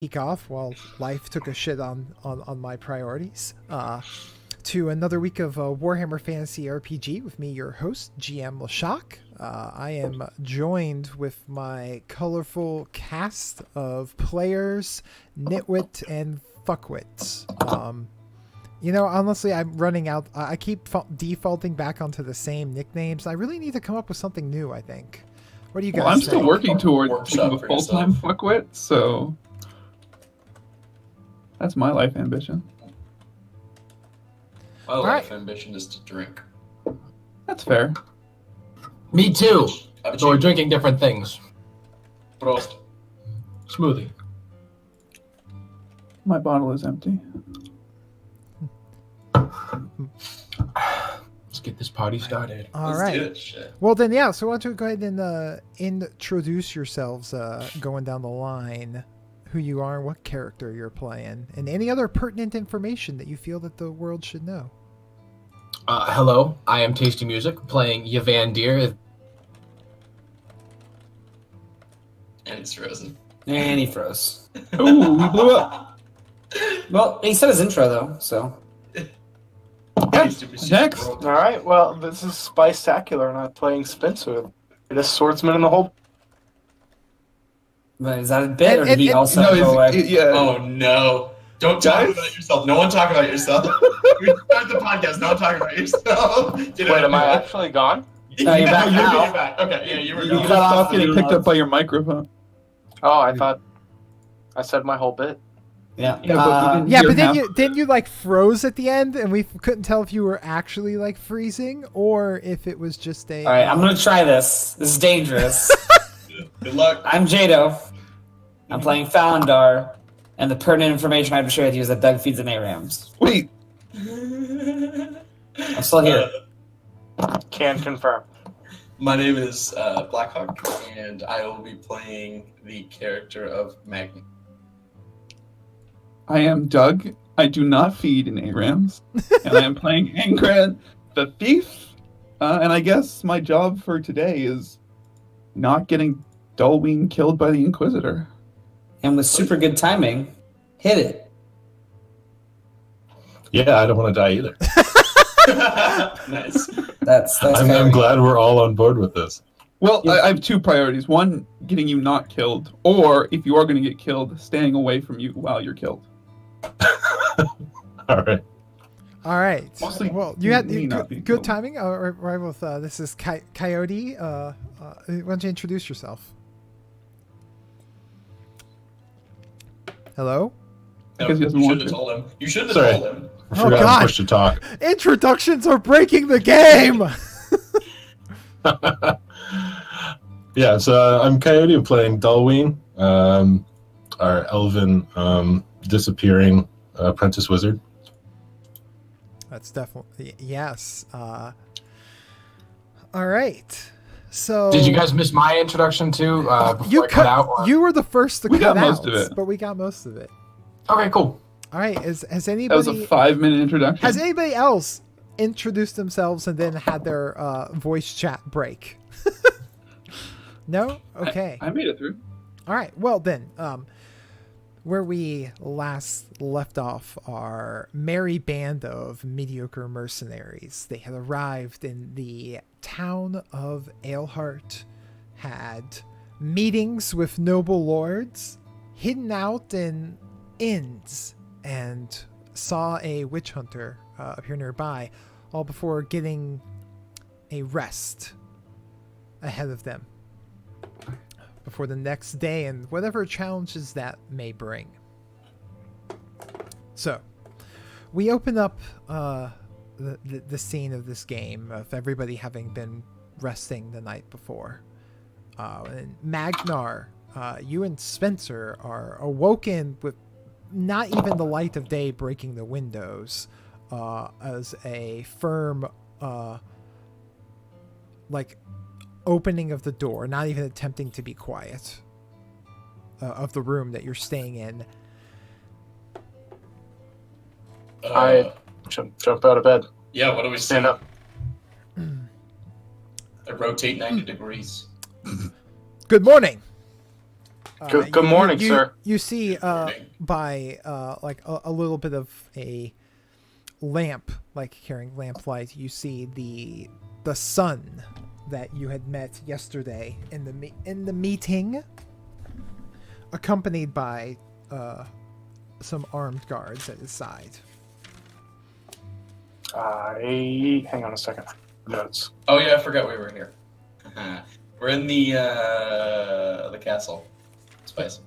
week off while life took a shit on my priorities. To another week of Warhammer Fantasy RPG with me, your host, GM Lashak. I am joined with my colorful cast of players, Nitwit and Fuckwits. Honestly, I'm running out. I keep defaulting back onto the same nicknames. I really need to come up with something new, I think. What do you guys I'm think? still working towards being a full-time fuckwit, so that's my life ambition. My life ambition is to drink. That's fair. Me too. So we're drinking different things. Prost. Smoothie. My bottle is empty. Let's get this party started. All Let's right. do it. Shit. Well, then, yeah. So why don't you go ahead and introduce yourselves going down the line, who you are, what character you're playing, and any other pertinent information that you feel that the world should know. Hello, I am Tasty Music, playing Yavandir. And it's frozen. And he froze. Ooh, we blew up. Well, he said his intro, though, so. Next. All right, well, this is Spice-tacular, and I'm playing Spencer, the greatest swordsman in the whole... But is that a bit, or did he and- also No, go away? yeah. Oh no. Don't talk Guys? about yourself. No one talk about yourself. We start the podcast, no one talk about yourself. Wait, am I actually gone? No, you're back now. You're back. Okay, yeah, you were You gone. just cut off stopped getting the- picked up by your microphone. Oh, I thought I said my whole bit. Yeah. Yeah, but we didn't Yeah, hear but then half. you like froze at the end, and we couldn't tell if you were actually like freezing or if it was just a. All right, I'm going to try this. This is dangerous. Good luck. I'm Jado. I'm playing Falandar, and the pertinent information I have to share with you is that Doug feeds an ARAMs. Wait, I'm still here. Can confirm. My name is Blackhawk, and I will be playing the character of Magni. I am Doug. I do not feed in ARAMs. And I am playing Angran, the thief. And I guess my job for today is not getting Dulween killed by the Inquisitor. And with super good timing, hit it. Yeah, I don't want to die either. Nice. That's I'm kinda- glad we're all on board with this. Well, Yeah. I have two priorities. One, getting you not killed. Or, if you are going to get killed, staying away from you while you're killed. All right. All right. Mostly Well, you had me not being good killed. timing. Right with this is Coyote. Why don't you introduce yourself? Hello. Because he doesn't you want should have to. told him. You should have Sorry. told him. I Oh, forgot God. I'm pushed to talk. Introductions are breaking the game. Yeah, so I'm Coyote. I'm playing Dulween, our elven disappearing apprentice wizard. That's definitely yes. All right. So Did you guys miss my introduction too? Before you I cut out? Or... You were the first to We cut got most out, of it. but we got most of it. Okay, cool. All right. Has That was anybody a 5-minute introduction. has anybody else introduced themselves and then had their voice chat break? No. Okay. I made it through. All right. Well, then, where we last left off, our merry band of mediocre mercenaries. They had arrived in the town of Aelhart, had meetings with noble lords, hidden out in inns, and saw a witch hunter appear nearby, all before getting a rest ahead of them before the next day and whatever challenges that may bring. So, we open up the scene of this game of everybody having been resting the night before. And Magnar, you and Spencer are awoken with not even the light of day breaking the windows, as a firm, opening of the door, not even attempting to be quiet, of the room that you're staying in. I jump out of bed. Yeah, what do we Stand see? up. I rotate 90 degrees. Good morning. Good morning, sir. You see morning. by like a little bit of a lamp, like carrying lamplight, you see the son that you had met yesterday in the meeting, accompanied by some armed guards at his side. Hang on a second. Notes. Oh yeah, I forgot we were here. We're in the castle. Spice.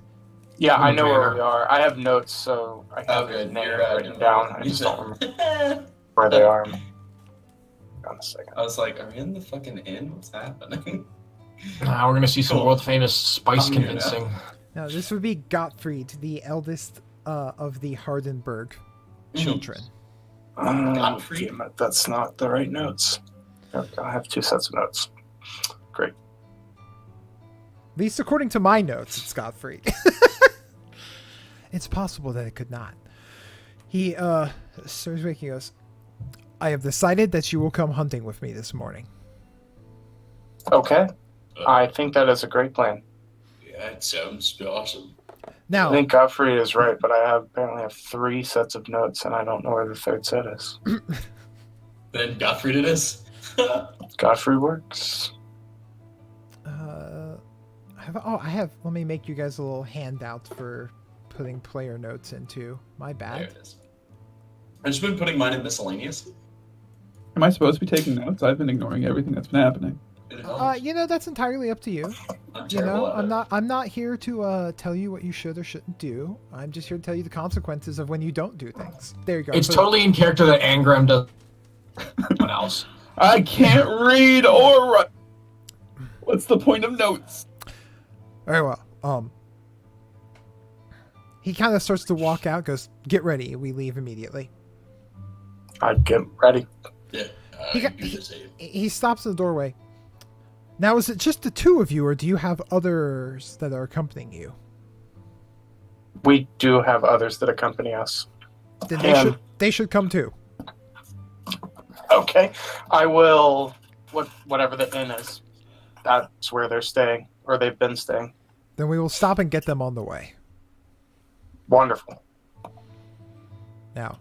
Yeah, I know where Commander. we are. I have notes, so I Oh have the good. name You're written down. I just don't remember where they are. Hang on a second. I was like, are we in the fucking inn? What's happening? Now we're gonna see some Cool. world famous spice I'm here convincing. Now, this would be Gottfried, the eldest of the Hardenberg children. Godfrey? Damn it, that's not the right notes. Okay, I have 2 sets of notes. Great. At least according to my notes, it's Gottfried. It's possible that it could not. He starts waking us. I have decided that you will come hunting with me this morning. Okay. I think that is a great plan. Yeah, it sounds awesome. Now, I think Godfrey is right, but I apparently have 3 sets of notes, and I don't know where the 3rd set is. Then Gottfried it is. Godfrey works. I have. Let me make you guys a little handout for putting player notes into. My There bad. it is. I've just been putting mine in miscellaneous. Am I supposed to be taking notes? I've been ignoring everything that's been happening. That's entirely up to you. I'm You terrible know, at it. I'm not here to tell you what you should or shouldn't do. I'm just here to tell you the consequences of when you don't do things. There you go. It's So- totally in character that Angram does. What else? I can't read or write. What's the point of notes? Very well. He kind of starts to walk out, goes, "Get ready." We leave immediately. I'd get ready. Yeah, He I got- do the same. He stops in the doorway. Now, is it just the 2 of you, or do you have others that are accompanying you? We do have others that accompany us. Then Yeah. they should come too. Okay. I will. Whatever the inn is. That's where they're staying, or they've been staying. Then we will stop and get them on the way. Wonderful. Now,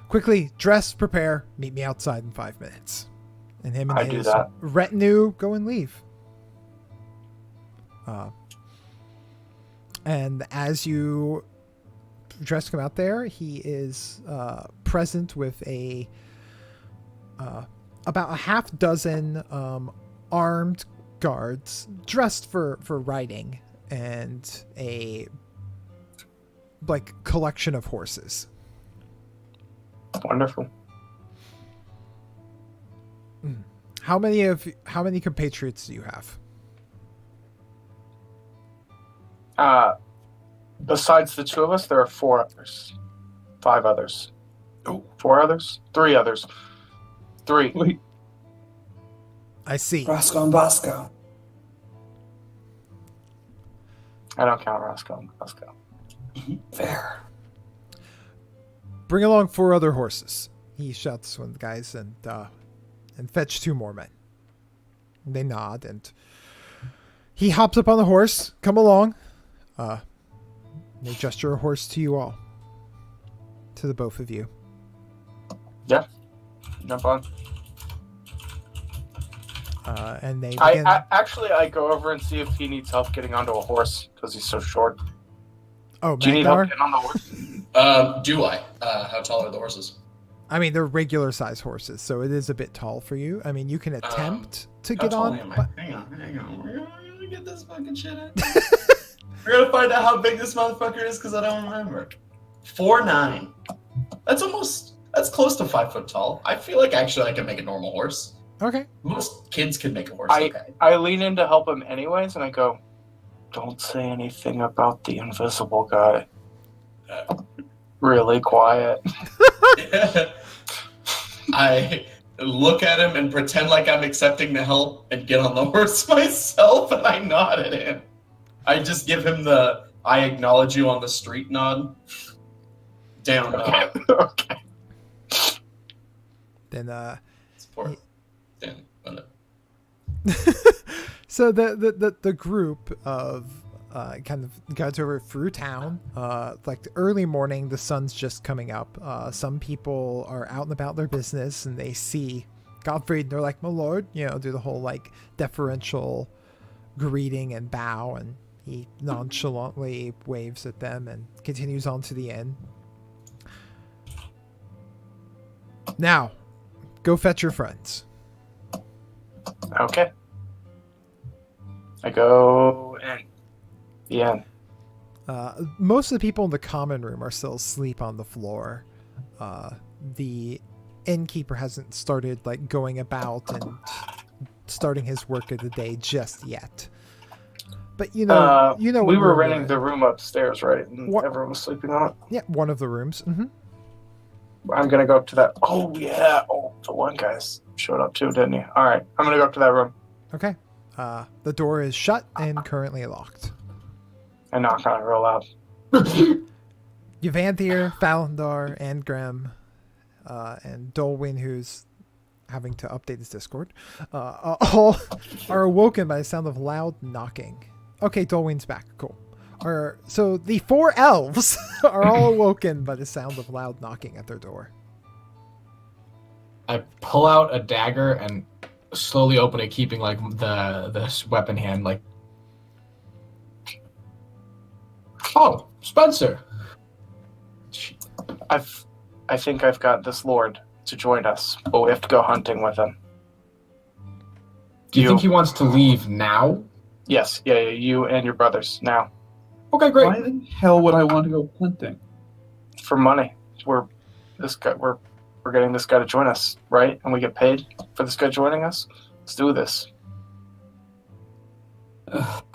quickly dress, prepare, meet me outside in 5 minutes. And him and I do his that. retinue go and leave. And as you dress come out there, he is present with about a half dozen armed guards dressed for riding and a collection of horses. Wonderful. How many compatriots do you have? Besides the 2 of us, there are 4 others. 5 others. Oh. 4 others? 3 others. 3. Wait, I see. Roscoe and Bosco. I don't count Roscoe. Fair. Bring along 4 other horses. He shouts to one of the guys and fetch 2 more men. And they nod and he hops up on the horse. Come along. They gesture a horse to you all. To the both of you. Yeah. Jump on. And they begin. I go over and see if he needs help getting onto a horse because he's so short. Oh, Do you need help Magnar? getting on the horse? Do I? How tall are the horses? I mean, they're regular size horses, so it is a bit tall for you. I mean, you can attempt to How get tall on. am I? But Hang on. We're gonna get this fucking shit in. We're gonna find out how big this motherfucker is because I don't remember. 4'9". That's close to 5 foot tall. I feel like actually I can make a normal horse. okay. Most kids can make a horse. Okay. I lean in to help him anyways, and I go, "Don't say anything about the invisible guy." Really quiet. I look at him and pretend like I'm accepting the help and get on the horse myself, and I nod at him. I just give him the "I acknowledge you on the street" nod. Down nod. Okay. Then Support. Down. so the group of kind of guides over through town. Like early morning, the sun's just coming up. Some people are out and about their business, and they see Godfrey, and they're like, "My lord," do the whole like deferential greeting and bow, and he nonchalantly waves at them and continues on to the inn. Now, go fetch your friends. Okay. I go in. The end. Most of the people in the common room are still asleep on the floor. The innkeeper hasn't started like going about and starting his work of the day just yet. But we what were room renting we're the in. room upstairs, right? And What- everyone was sleeping on it. Yeah, one of the rooms. Mm-hmm. I'm gonna go up to that. Oh yeah. Oh, the one guy showed up too, didn't he? All right. I'm gonna go up to that room Okay. The door is shut and currently locked. and knock on it real loud. Yvanthier, Falendar, Angrim, and Dolwyn, who's having to update his Discord, all are awoken by the sound of loud knocking. Okay, Dolwyn's back. Cool. So the 4 elves are all awoken by the sound of loud knocking at their door. I pull out a dagger and slowly open it, keeping like the weapon hand like. Oh, Spencer. I think I've got this lord to join us, but we have to go hunting with him. Do you think he wants to leave now? Yes. Yeah. You and your brothers now Okay, great. Why the hell would I want to go hunting? for money. We're getting this guy to join us, right? And we get paid for this guy joining us. Let's do this.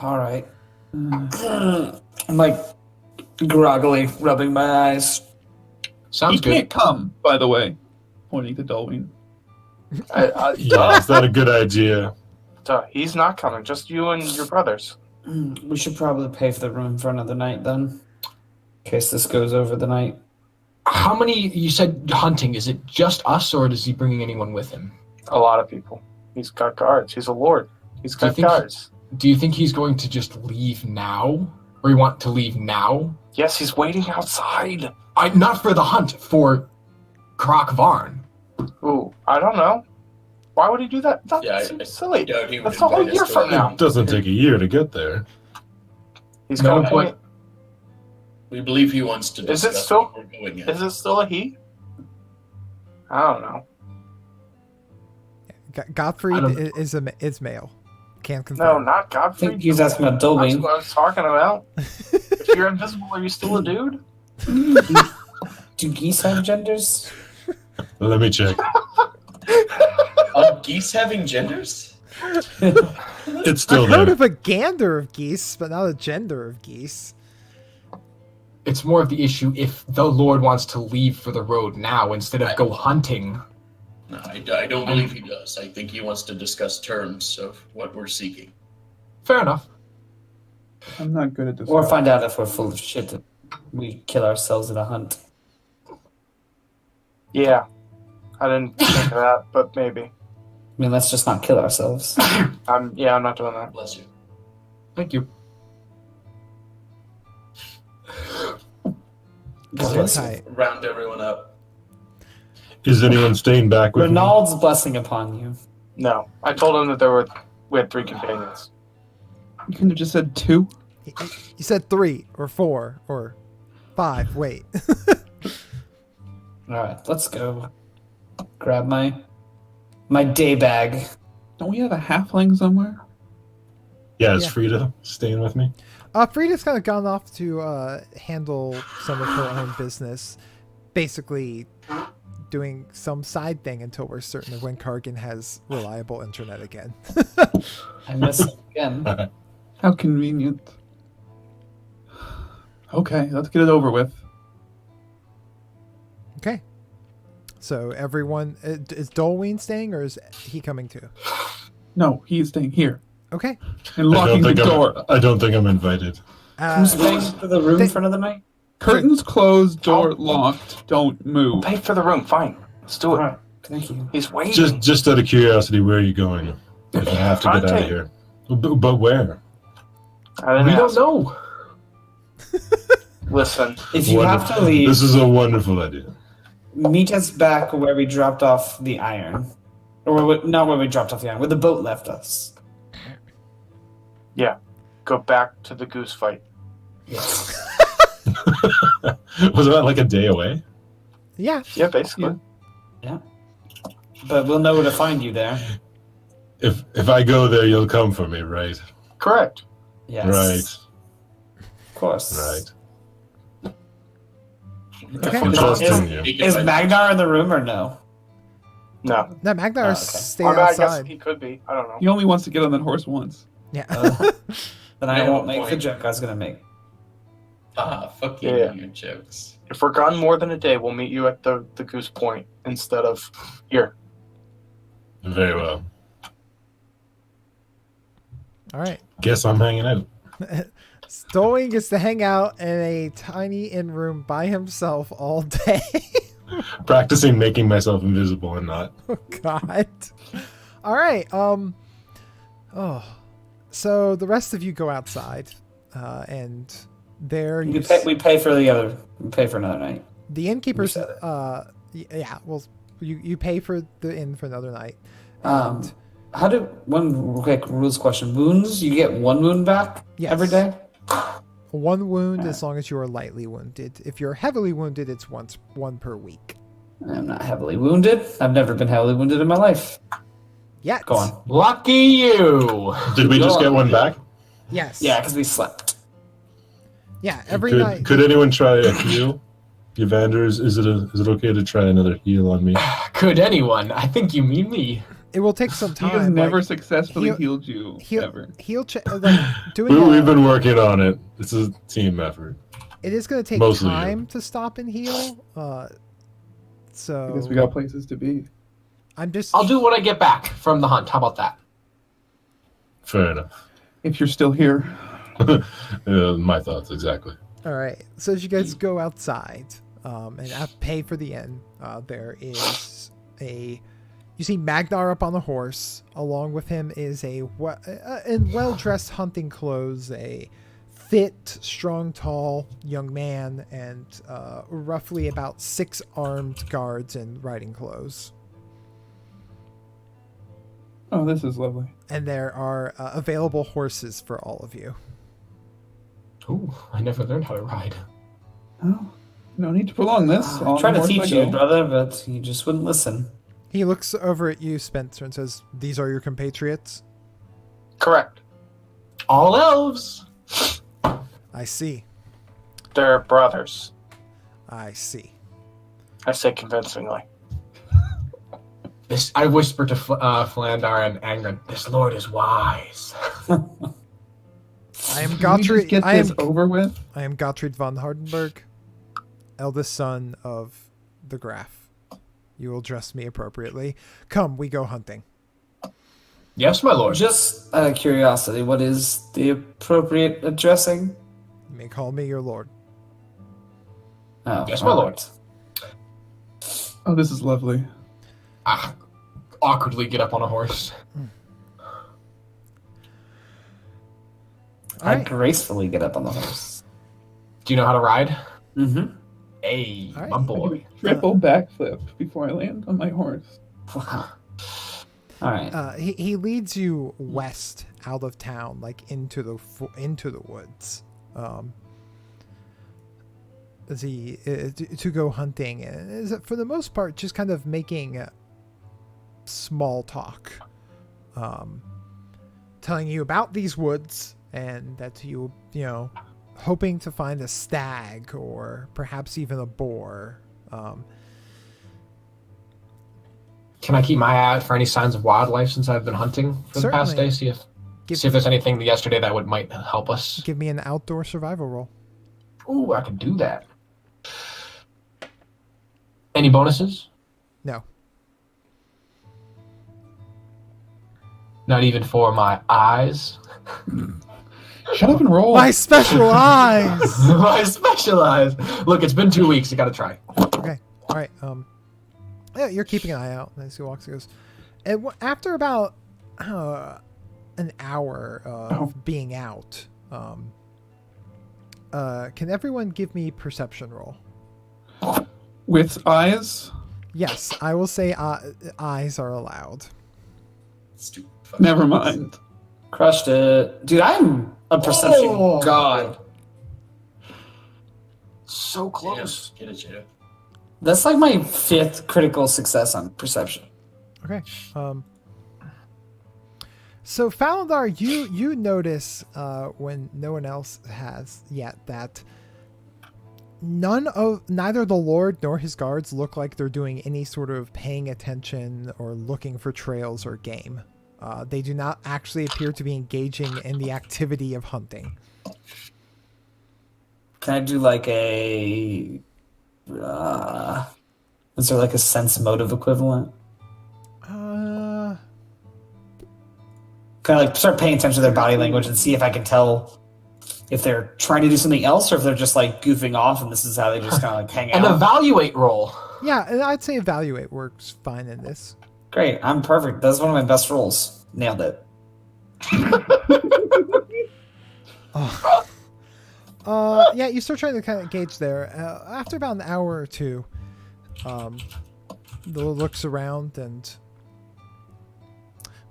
All right. I'm like groggily rubbing my eyes. Sounds He good. can't come, by the way. Pointing to Dolwyn. Yeah, is that a good idea? He's not coming. Just you and your brothers. We should probably pay for the room for another night then, in case this goes over the night. How many? You said hunting. Is it just us, or is he bringing anyone with him? A lot of people. He's got guards. He's a lord. He's Do you got think guards. Do you think he's going to just leave now, or you want to leave now? Yes, he's waiting outside. Not for the hunt, for Croc Varn. Ooh, I don't know. Why would he do that? That Yeah, seems silly. doubt he would That's a whole invite us year to from a- now. It doesn't take a year to get there. He's No got a point. point. We believe he wants to Is it discuss still- what we're going at. Is it still a he? I don't know. Gottfried I don't- is male. Can't No, confirm. not I Godfrey. think he's asking about That's Dolby. what I was talking about. If you're invisible, are you still a dude? Do geese have genders? Let me check. Are geese having genders? It's still I've heard there. of a gander of geese, but not a gender of geese. It's more of the issue if the Lord wants to leave for the road now instead of go hunting. No, I don't believe he does. I think he wants to discuss terms of what we're seeking. Fair enough. I'm not good at this. Or find out if we're full of shit that we kill ourselves at a hunt. Yeah. I didn't think of that, but maybe. I mean, let's just not kill ourselves. I'm not doing that. Bless you. Thank you. Bless you. Round everyone up. Is anyone staying back with me? Renald's blessing upon you. No. I told him that we had 3 companions. You could have just said 2. You said 3 or 4 or 5. Wait. All right, let's go. Grab my day bag. Don't we have a halfling somewhere? Yeah, is Yeah. Frida staying with me? Frida's kind of gone off to handle some of her own business, basically doing some side thing until we're certain of when Kargan has reliable internet again. I miss it again. How convenient. Okay, let's get it over with. Okay. So everyone, is Dolwyn staying or is he coming too? No, he's staying here Okay. and locking the door. I don't think I'm invited. Who's paying for the room for another night? Curtains closed, door locked. Don't move. Pay for the room. Fine. Let's do it. All right, thank you. He's waiting. Just out of curiosity, where are you going? If I have to get out of Hunting. here. But where? I didn't We don't ask. know. Listen, If you have to leave, This is a wonderful idea. meet us back where we dropped off the iron. Or not where we dropped off the iron, where the boat left us. go back to the goose fight. Yes. Was that like a day away? Yeah. Yeah, basically. Yeah. But we'll know where to find you there. If I go there, you'll come for me, right? Correct. Yes. Right. Of course. Right. Okay. I'm trusting you. Is Magnar in the room or no? No. No, Magnar Oh, okay. stayed I guess outside. he could be. I don't know. He only wants to get on that horse once. Yeah. Then I Yeah, won't what make the point? joke I was gonna make. Fuck you Yeah. and your jokes. If we're gone more than a day, we'll meet you at the goose point instead of here. Very well. All right. Guess I'm hanging out. Stowing gets to hang out in a tiny inn room by himself all day. Practicing making myself invisible and not. Oh God. All right. So the rest of you go outside, and there you We pay for the other. We pay for another night. the innkeeper's. said it. Yeah. Well, you pay for the inn for another night. How do one quick rules question? Wounds, you get one wound back Yes. every day. One wound as long as you are lightly wounded. If you're heavily wounded, it's one per week. I'm not heavily wounded. I've never been heavily wounded in my life. Yeah. Go on. Lucky you. Did we just get one back? Yes. Yeah, because we slept. Yeah. Every night. Could anyone try a heal? Evander, is it okay to try another heal on me? Could anyone? I think you mean me. It will take some He time. has never like, successfully he'll- healed you ever. He'll doing We've been working on it. It's a team effort. It is going to take Mostly you. time to stop and heal. So Because we got places to be. I'm just. I'll do what I get back from the hunt. How about that? Fair enough. If you're still here. My thoughts, exactly. All right. So as you guys go outside, and pay for the inn, there is you see Magnar up on the horse. Along with him is in well-dressed hunting clothes, a fit, strong, tall young man, and roughly about 6 armed guards in riding clothes. Oh, this is lovely. And there are available horses for all of you. Ooh, I never learned how to ride. Oh, no need to prolong this. I'm trying to teach you, brother, but you just wouldn't listen. He looks over at you, Spencer, and says, "These are your compatriots?" Correct. All elves. I see. They're brothers. I see. I say convincingly. I whisper to Flandar and Angren, this lord is wise. I am Can we just Gottfried. get this over with? I am Gottfried von Hardenberg, eldest son of the Graf. You will dress me appropriately. Come, we go hunting. Yes, my lord. Just out of curiosity, what is the appropriate addressing? You may call me your lord. Oh, Yes, my lord. Oh, this is lovely. Awkwardly get up on a horse. I Alright. gracefully get up on the horse. Do you know how to ride? Mm-hmm. Hey, All right. my boy. Triple backflip before I land on my horse. Wow. All right. He leads you west out of town, like into the woods. As he to go hunting, and is for the most part just kind of making small talk, telling you about these woods and that you know, hoping to find a stag or perhaps even a boar. Can I keep my eye out for any signs of wildlife since I've been hunting for the past Certainly. day? See Give, if there's anything yesterday that might help us. give me an outdoor survival roll. Ooh, I can do that. Any bonuses? No. Not even for my eyes. Shut up and roll. My special eyes. My specialized. Look, it's been 2 weeks. You got to try. Okay. All right. Yeah, you're keeping an eye out as he walks. He goes, and after about an hour of being out, Can everyone give me perception roll? With eyes? Yes, I will say eyes are allowed. Stupid fucking Never mind. Crushed it. Dude, I'm a perception Oh. god. So Damn, close. get it, Jada. That's like my 5th critical success on perception. Okay. So Falandar, you notice when no one else has yet that neither the Lord nor his guards look like they're doing any sort of paying attention or looking for trails or game. They do not actually appear to be engaging in the activity of hunting. Can I do like a... is there like a sense motive equivalent? Kind of like start paying attention to their body language and see if I can tell if they're trying to do something else or if they're just like goofing off and this is how they just kind of like hang An out. evaluate roll. Yeah, and I'd say evaluate works fine in this. Great, I'm perfect. That's one of my best rolls. Nailed it. Yeah, you start trying to kind of gauge there. After about an hour or two, the looks around and,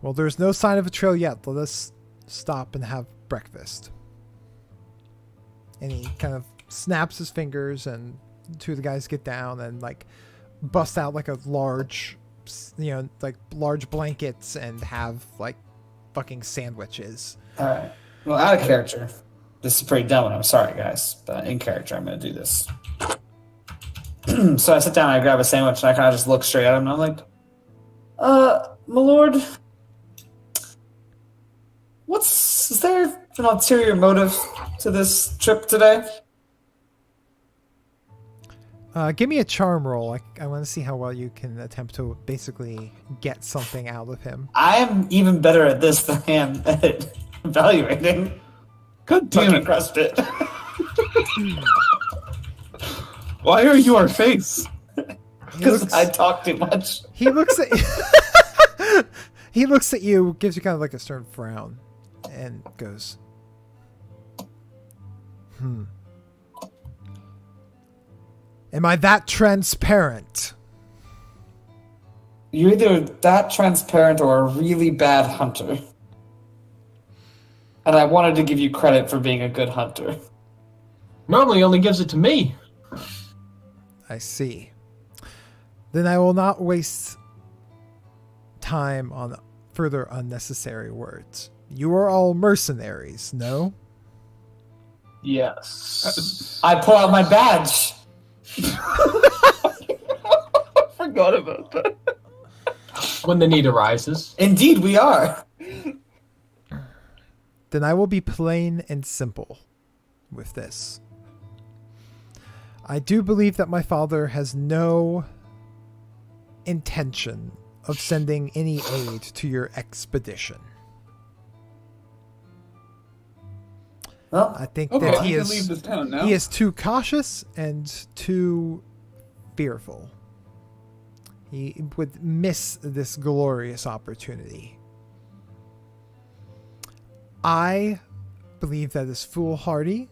well, there's no sign of a trail yet. Let us stop and have breakfast. And he kind of snaps his fingers, and two of the guys get down and like bust out like a large, like large blankets and have like fucking sandwiches. All right. Well, out of character. This is pretty dumb, and I'm sorry, guys. But in character, I'm going to do this. So I sit down, I grab a sandwich, and I kind of just look straight at him, and I'm like, my lord, is there an ulterior motive to this trip today? Give me a charm roll. I want to see how well you can attempt to basically get something out of him. I am even better at this than I am at evaluating. God damn Fucking it. crushed it. Why are you our face? Because I talk too much. He looks at he looks at you, gives you kind of like a stern frown, and goes, Am I that transparent? You're either that transparent or a really bad hunter. And I wanted to give you credit for being a good hunter. Normally he only gives it to me. I see. Then I will not waste time on further unnecessary words. You are all mercenaries, no? Yes. I pull out my badge. Forgot about that. When the need arises. Indeed, we are. Then I will be plain and simple with this. I do believe that my father has no intention of sending any aid to your expedition. Well, I think Okay, that I can leave this town now. he is too cautious and too fearful. He would miss this glorious opportunity. I believe that is foolhardy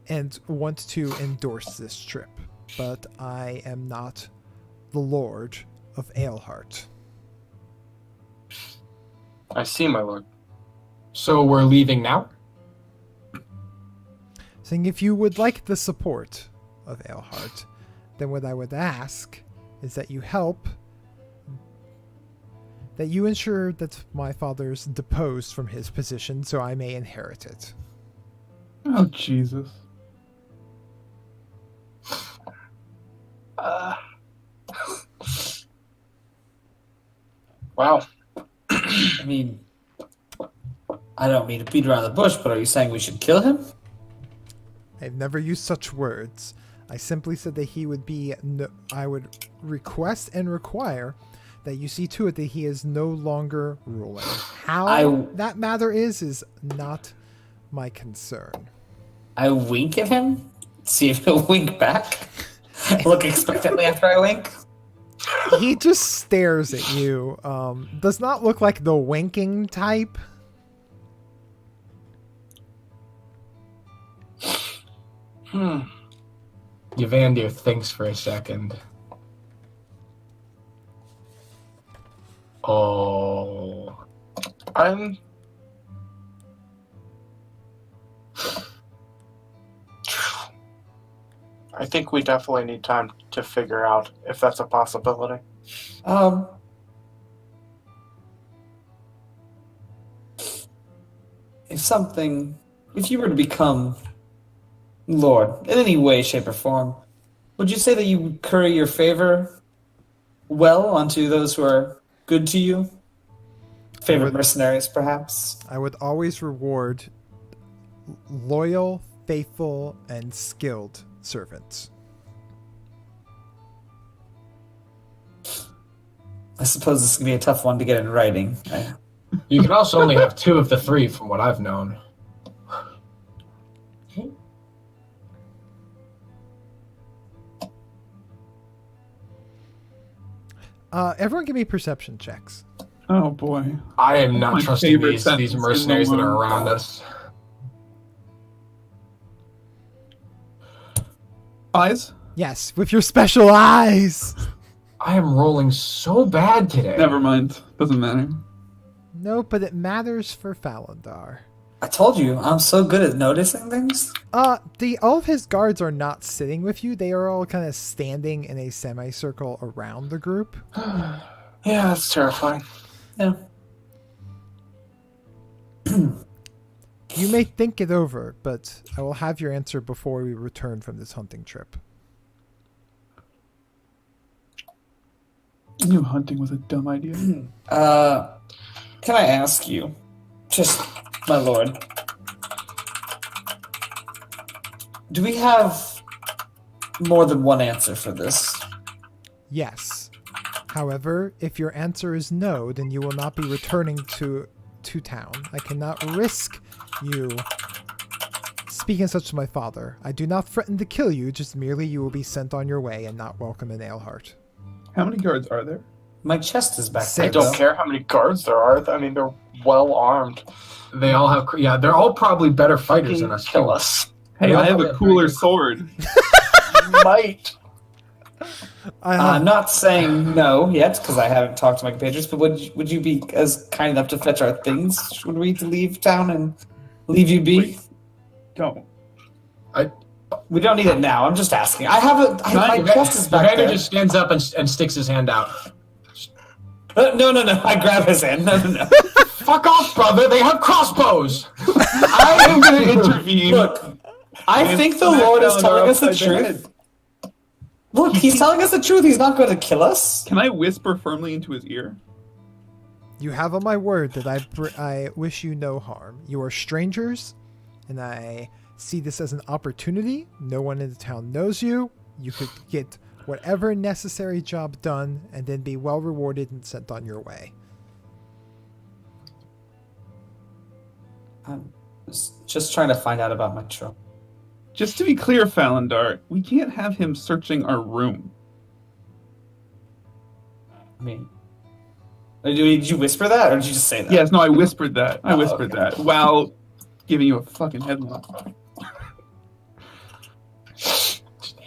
and want to endorse this trip, but I am not the Lord of Aleheart. I see, my lord. So we're leaving now? Saying if you would like the support of Aleheart, then what I would ask is that you help, that you ensure that my father's deposed from his position so I may inherit it. Oh, Jesus. Wow. I mean, I don't mean to beat around the bush, but are you saying we should kill him? I've never used such words. I simply said that he would be, I would request and require that you see to it that he is no longer ruling. How that matter is not my concern. I wink at him, see if he'll wink back. Look expectantly after I wink. He just stares at you. Does not look like the winking type. Evander thinks for a second. Oh. I think we definitely need time to figure out if that's a possibility. If you were to become Lord in any way, shape, or form, would you say that you would curry your favor well onto those who are good to you? Favorite mercenaries, perhaps? I would always reward loyal, faithful, and skilled servants. I suppose this is going to be a tough one to get in writing. You can also only have 2 of the 3 from what I've known. Everyone give me perception checks. Oh boy. I am not My trusting favorite these sentence in the mercenaries that are world. around us. Eyes? Yes, with your special eyes. I am rolling so bad today. Never mind. Doesn't matter. No, but it matters for Falandar. I told you, I'm so good at noticing things. All of his guards are not sitting with you. They are all kind of standing in a semicircle around the group. Yeah, that's terrifying. Yeah. You may think it over, but I will have your answer before we return from this hunting trip. I knew hunting was a dumb idea. Can I ask you, just my lord, do we have more than one answer for this? Yes. However, if your answer is no, then you will not be returning to town. I cannot risk you speaking such to my father. I do not threaten to kill you, just merely you will be sent on your way and not welcome in Aleheart. How many guards are there? My chest is back Six. there. I don't though. care how many guards there are. I mean, they're well armed. They all have, they're all probably better fighters than us. Kill too. us. Hey, Yeah, I have yeah, a cooler very good. sword. Might. I'm not saying no yet because I haven't talked to my compatriots. But would you be as kind enough to fetch our things? Should we to leave town and leave you be? Wait. Don't. We don't need it now. I'm just asking. My chest is back Evander there. just stands up and sticks his hand out. No. I grab his hand. No. Fuck off, brother! They have crossbows! I am going to intervene. Look, I And think the smack Lord is down telling us the upside the truth. head. Look, he's telling us the truth. He's not going to kill us. Can I whisper firmly into his ear? You have on my word that I wish you no harm. You are strangers, and I see this as an opportunity. No one in the town knows you. You could get whatever necessary job done and then be well rewarded and sent on your way. I'm just trying to find out about my trouble. Just to be clear, Falandar, we can't have him searching our room. I mean, did you whisper that, or did you just say that? Yes, no, I whispered that. I whispered okay. that while giving you a fucking headlock.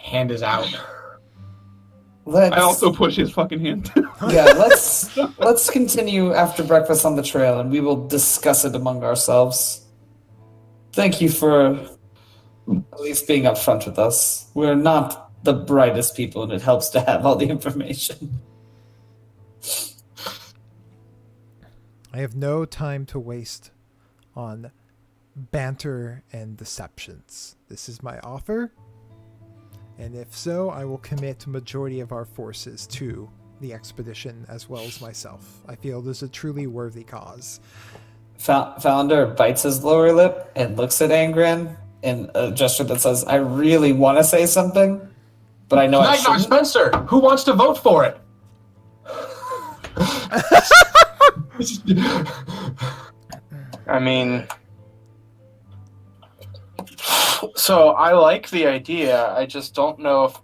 Hand is out. Let's, I also push his fucking hand. let's continue after breakfast on the trail, and we will discuss it among ourselves. Thank you for at least being upfront with us. We're not the brightest people, and it helps to have all the information. I have no time to waste on banter and deceptions. This is my offer, and if so, I will commit majority of our forces to the expedition as well as myself. I feel this is a truly worthy cause. Founder bites his lower lip and looks at Angren in a gesture that says, I really want to say something, but I know I Ragnar shouldn't. Spencer, who wants to vote for it? I mean, so I like the idea. I just don't know if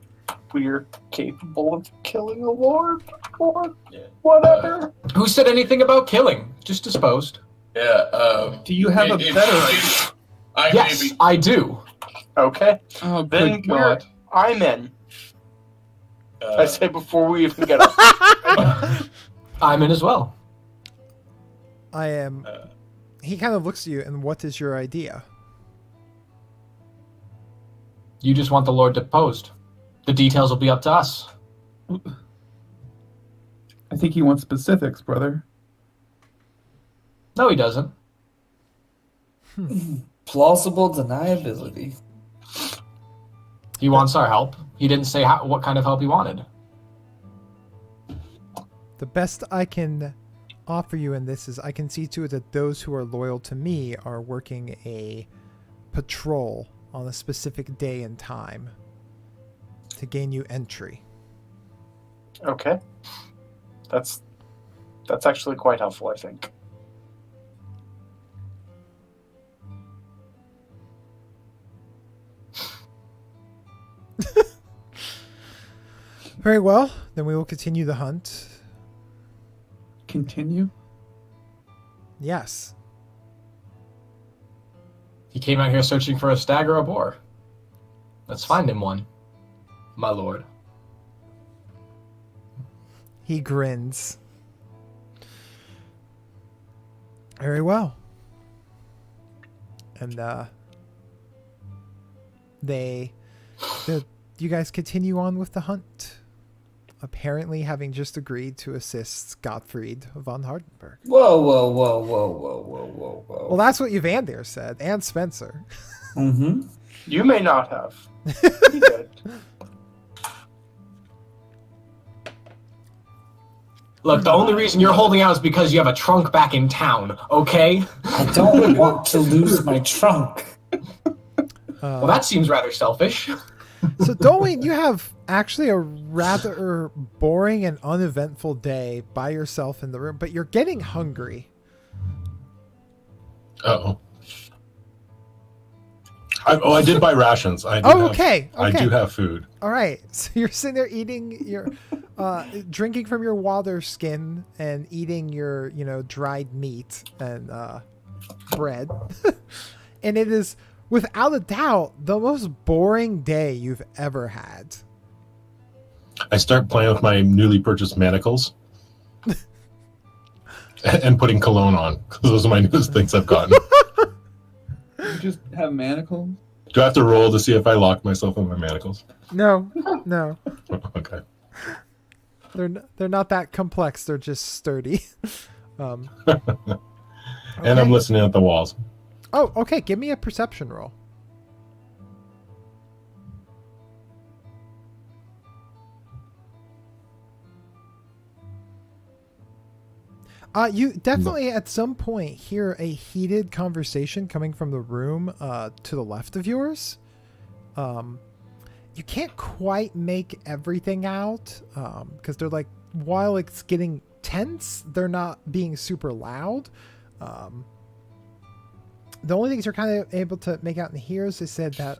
we're capable of killing a lord or whatever. Who said anything about killing? Just disposed. Yeah. Do you have a If- better idea? I Yes, maybe. I do. Okay. Oh, Then good God. I'm in. Uh, I say before we even get up. I'm in as well. I am. He kind of looks at you, and what is your idea? You just want the Lord deposed. The details will be up to us. I think he wants specifics, brother. No, he doesn't. Plausible deniability. He wants our help. He didn't say what kind of help he wanted. The best I can offer you in this is I can see to it that those who are loyal to me are working a patrol on a specific day and time to gain you entry. Okay. That's actually quite helpful, I think. Very well, then we will continue the hunt. Continue? Yes. He came out here searching for a stag or a boar. Let's find him one, my lord. He grins. Very well. And you guys continue on with the hunt, apparently having just agreed to assist Gottfried von Hardenberg. Whoa, whoa, whoa, whoa, whoa, whoa, whoa, whoa. Well, that's what Evander said, and Spencer. Mm-hmm. You may not have. He did. Look, the only reason you're holding out is because you have a trunk back in town, okay? I don't want to lose my trunk. Well, that seems rather selfish. So, Dolwyn, you have actually a rather boring and uneventful day by yourself in the room, but you're getting hungry. Uh-oh. I did buy rations. Okay. I do have food. All right. So you're sitting there eating your, drinking from your water skin and eating your, dried meat and bread. And it is, without a doubt, the most boring day you've ever had. I start playing with my newly purchased manacles and putting cologne on, because those are my newest things I've gotten. You just have manacles? Do I have to roll to see if I lock myself in my manacles? No. Okay. They're not that complex. They're just sturdy. And Okay. I'm listening at the walls. Oh, okay. Give me a perception roll. You definitely at some point hear a heated conversation coming from the room to the left of yours. You can't quite make everything out because they're like, while it's getting tense, they're not being super loud. The only things you're kind of able to make out in here is they said that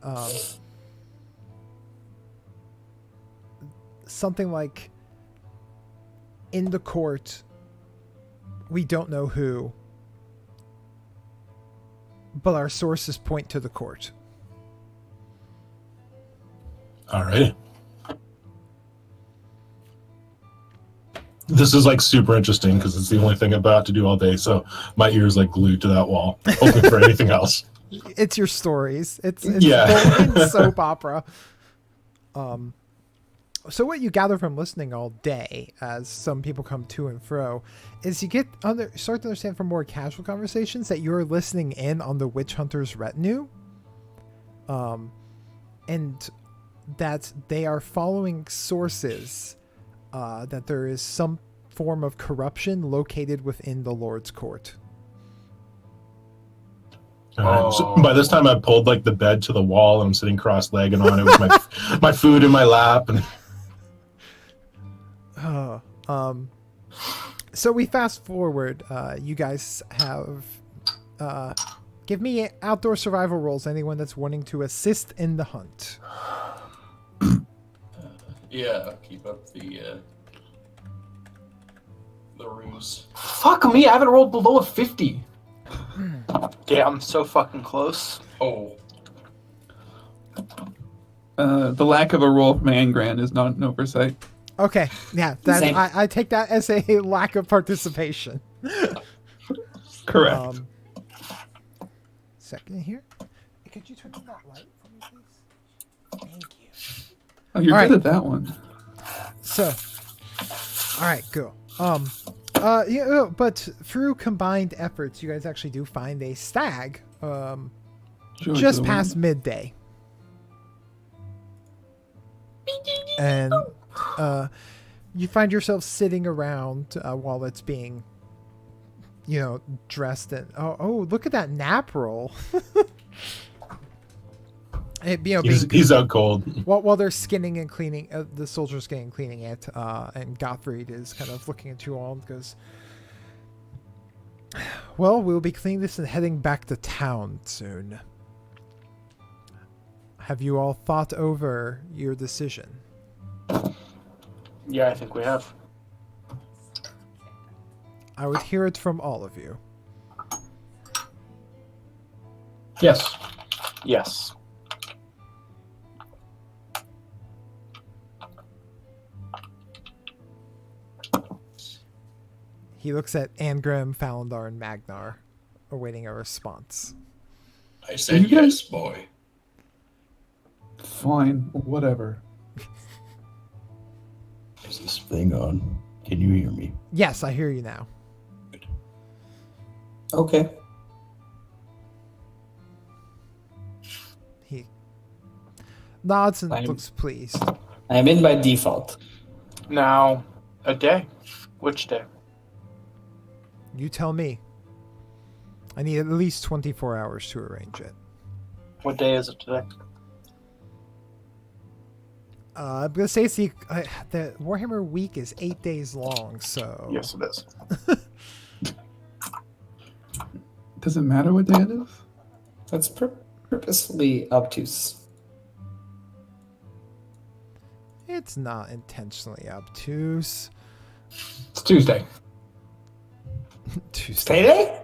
something like, in the court, we don't know who, but our sources point to the court. All right. This is like super interesting because it's the only thing I'm about to do all day. So my ears like glued to that wall, hoping for anything else. It's your stories. It's Yeah. soap opera. So what you gather from listening all day, as some people come to and fro, is you start to understand from more casual conversations that you're listening in on the witch hunter's retinue, and that they are following sources, that there is some form of corruption located within the Lord's court. So by this time, I've pulled like the bed to the wall and I'm sitting cross-legged on it with my food in my lap. And so we fast forward. You guys have give me outdoor survival rolls. Anyone that's wanting to assist in the hunt. Yeah, keep up the ruse. Fuck me, I haven't rolled below a 50. Yeah, I'm so fucking close. Oh, The lack of a roll from Angran is not an oversight. Okay, yeah, that Same. I take that as a lack of participation. Correct. Second here. Could you turn on that light for me, please? Thank you. Oh, you're all good right. at that one. So, all right, cool. But through combined efforts, you guys actually do find a stag. Joy Just to the past world. midday. And you find yourself sitting around while it's being, dressed in. Oh, look at that nap roll. He's out cold. While they're skinning and cleaning, the soldiers getting and cleaning it, and Gottfried is kind of looking at you all and goes, "Well, we'll be cleaning this and heading back to town soon. Have you all thought over your decision?" Yeah, I think we have. I would hear it from all of you. Yes. Yes. He looks at Angrim, Falendar, and Magnar, awaiting a response. I said You guys- yes, boy. Fine, whatever. Is this thing on? Can you hear me? Yes, I hear you now. Okay. He nods and I'm- looks pleased. I am in by default. Now, a day. Which day? You tell me. I need at least 24 hours to arrange it. What day is it today? I'm gonna say it's the Warhammer week is 8 days long, so Yes, it is. Does it matter what day it is? That's purposefully obtuse. it's not intentionally obtuse. It's Tuesday. Tuesday.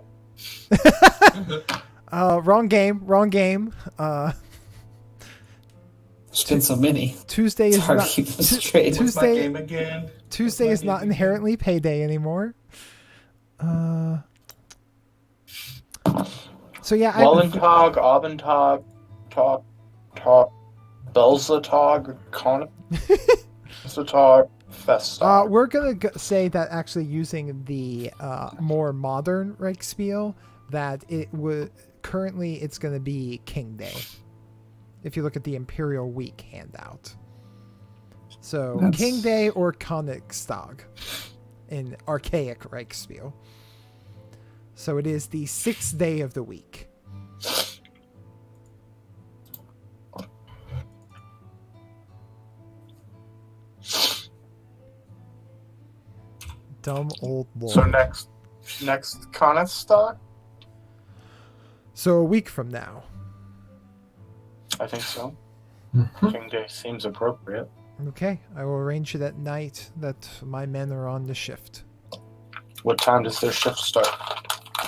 Payday? Wrong game. There's been so many. Tuesday It's is hard not to keep them straight. Tu- What's my Tuesday- game again? Tuesday is not inherently payday anymore. So yeah, Wallentag, Abentag, Tog, Belzatog, Konatag, Festag. we're gonna say that actually using the more modern Reichsspiel, that it would currently it's gonna be King Day. If you look at the Imperial Week handout. So That's- King Day or Königstag in archaic Reichsspiel. So it is the 6th day of the week. Dumb old lord. So next Konatstag? So a week from now. I think so. Mhm. King Day seems appropriate. Okay, I will arrange it at night that my men are on the shift. What time does their shift start?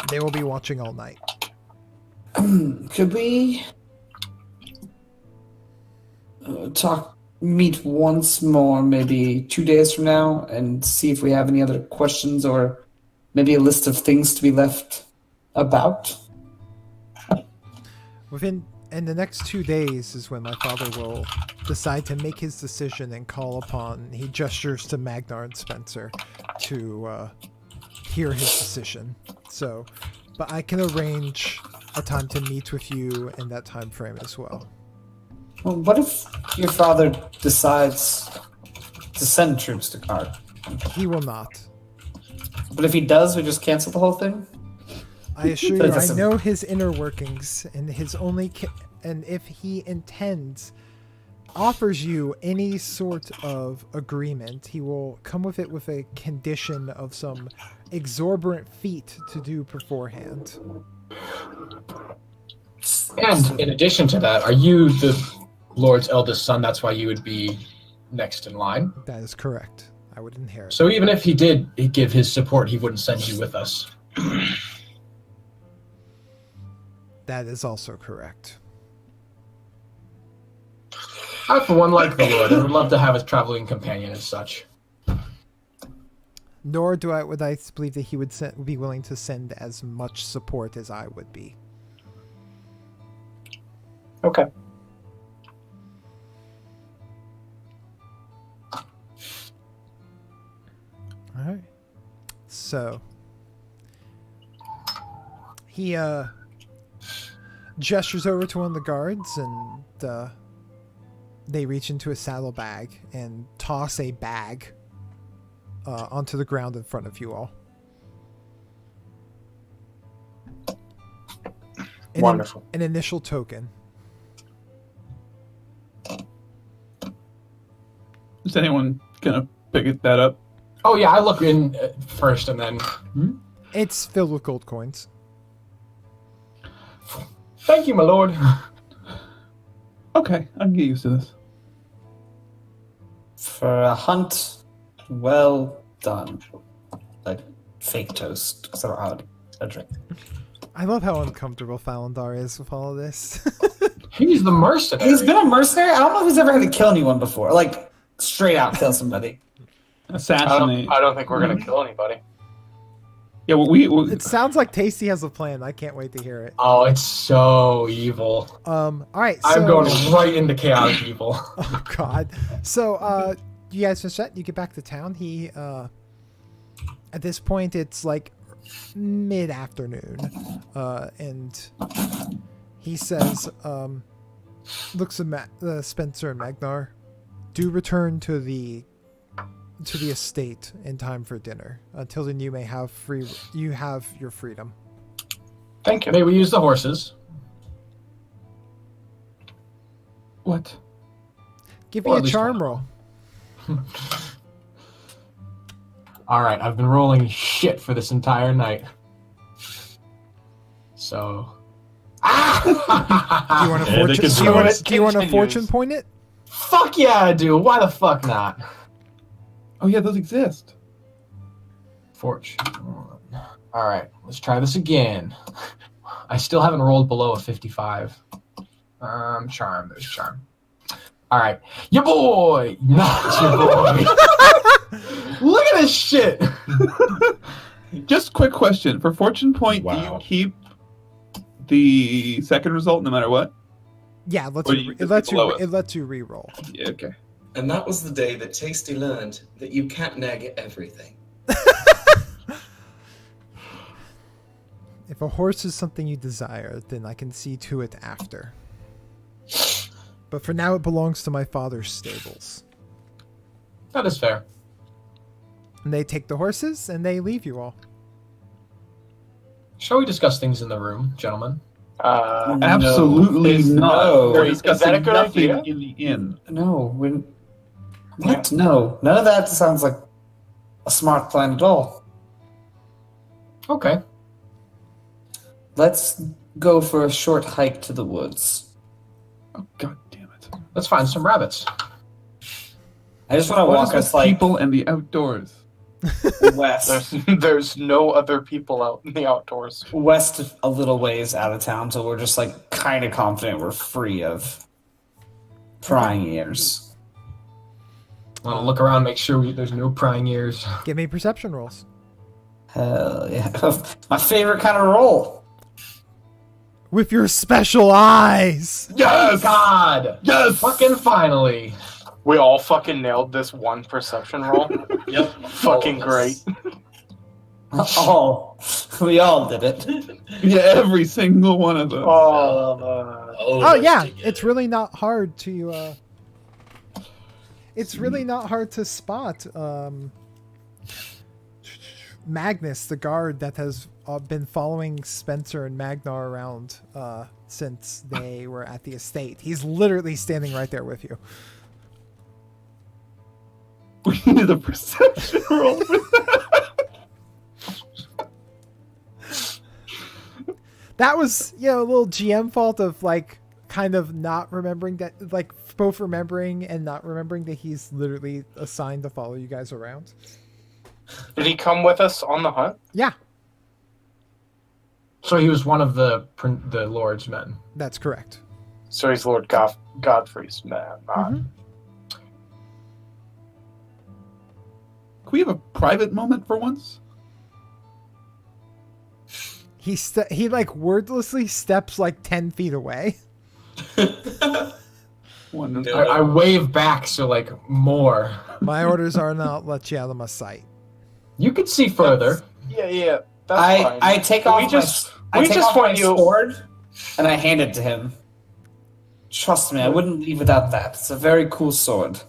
They will be watching all night. Could we meet once more, maybe 2 days from now, and see if we have any other questions or maybe a list of things to be left about? In the next 2 days is when my father will decide to make his decision and call upon. He gestures to Magnar and Spencer to hear his decision. So, but I can arrange a time to meet with you in that time frame as well. Well, what if your father decides to send troops to Kard? He will not. But if he does, we just cancel the whole thing? I assure But you, it I doesn't- know his inner workings, and his only and if he intends, offers you any sort of agreement, he will come with it with a condition of some exorbitant feat to do beforehand. And in addition to that, are you the Lord's eldest son? That's why you would be next in line. That is correct. I would inherit. So even if he did give his support, he wouldn't send you with us. That is also correct. I, for one, like the Lord and would love to have a traveling companion as such. Nor would I believe that he would be willing to send as much support as I would be. Okay. All right. So he gestures over to one of the guards, and they reach into a saddlebag and toss a bag onto the ground in front of you all. Wonderful. An initial token. Is anyone gonna pick that up? Oh yeah, I look in first and then. It's filled with gold coins. Thank you, my lord. Okay, I can get used to this. For a hunt, well done. Like fake toast, because I don't have a drink. I love how uncomfortable Falandar is with all of this. He's the mercenary. He's been a mercenary? I don't know if he's ever had to kill anyone before. Like, straight out kill somebody. Assassinate. I don't think we're gonna kill anybody. Yeah, well, It sounds like Tasty has a plan. I can't wait to hear it. Oh, it's so evil. All right. So, I'm going right into chaotic evil. Oh God. So, you guys are set. You get back to town. He, at this point, it's like mid-afternoon, and he says, looks at Spencer and Magnar, do return to the estate in time for dinner. Until then, you may have you have your freedom. Thank you. May we use the horses? What? Give me Or a at least charm one. roll. All right, I've been rolling shit for this entire night. So. Do you want to Yeah, they fortune? could Do you want try. to? Do you want to Continues. fortune point it? Fuck yeah, I do. Why the fuck not? Oh yeah, those exist. Fortune. All right, let's try this again. I still haven't rolled below a 55. Charm. There's charm. All right, your boy. Not your boy. Look at this shit. Just quick question. For fortune point, do Wow. you keep the second result no matter what? Yeah, it lets Or you. you It just lets get below you. it. It lets you re-roll. Yeah, okay. And that was the day that Tasty learned that you can't nag everything. If a horse is something you desire, then I can see to it after. But for now, it belongs to my father's stables. That is fair. And they take the horses and they leave you all. Shall we discuss things in the room, gentlemen? Absolutely Is- not. no. We're Is that discussing a good nothing idea? in the inn. No, what? No. None of that sounds like a smart plan at all. Okay. Let's go for a short hike to the woods. Oh god damn it! Let's find some rabbits. I just want to What walk is us with like people and the outdoors? west. There's no other people out in the outdoors. West a little ways out of town till we're just like kind of confident we're free of prying ears. Want to look around, make sure there's no prying ears. Give me perception rolls. Hell yeah. My favorite kind of roll. With your special eyes! Yes! God! Yes! Fucking finally! We all fucking nailed this one perception roll. Yep. Fucking great. Oh, we all did it. Yeah, every single one of them. Oh yeah, it's really not hard to it's really not hard to spot Magnus, the guard that has been following Spencer and Magnar around since they were at the estate. He's literally standing right there with you. We needed a perception roll for that. That was, a little GM fault of like kind of not remembering that, like both remembering and not remembering that he's literally assigned to follow you guys around. Did he come with us on the hunt? Yeah, So he was one of the Lord's men. that's correct. So he's Lord Godfrey's man. Mhm. Can we have a private moment for once? He like wordlessly steps like 10 feet away. Wonderful. I wave back, so like more. My orders are not let you out of my sight. You can see further. Yeah. That's fine. I take Can off we my, just I we take just off my want you. sword and I hand it to him. Trust me, I wouldn't leave without that. It's a very cool sword.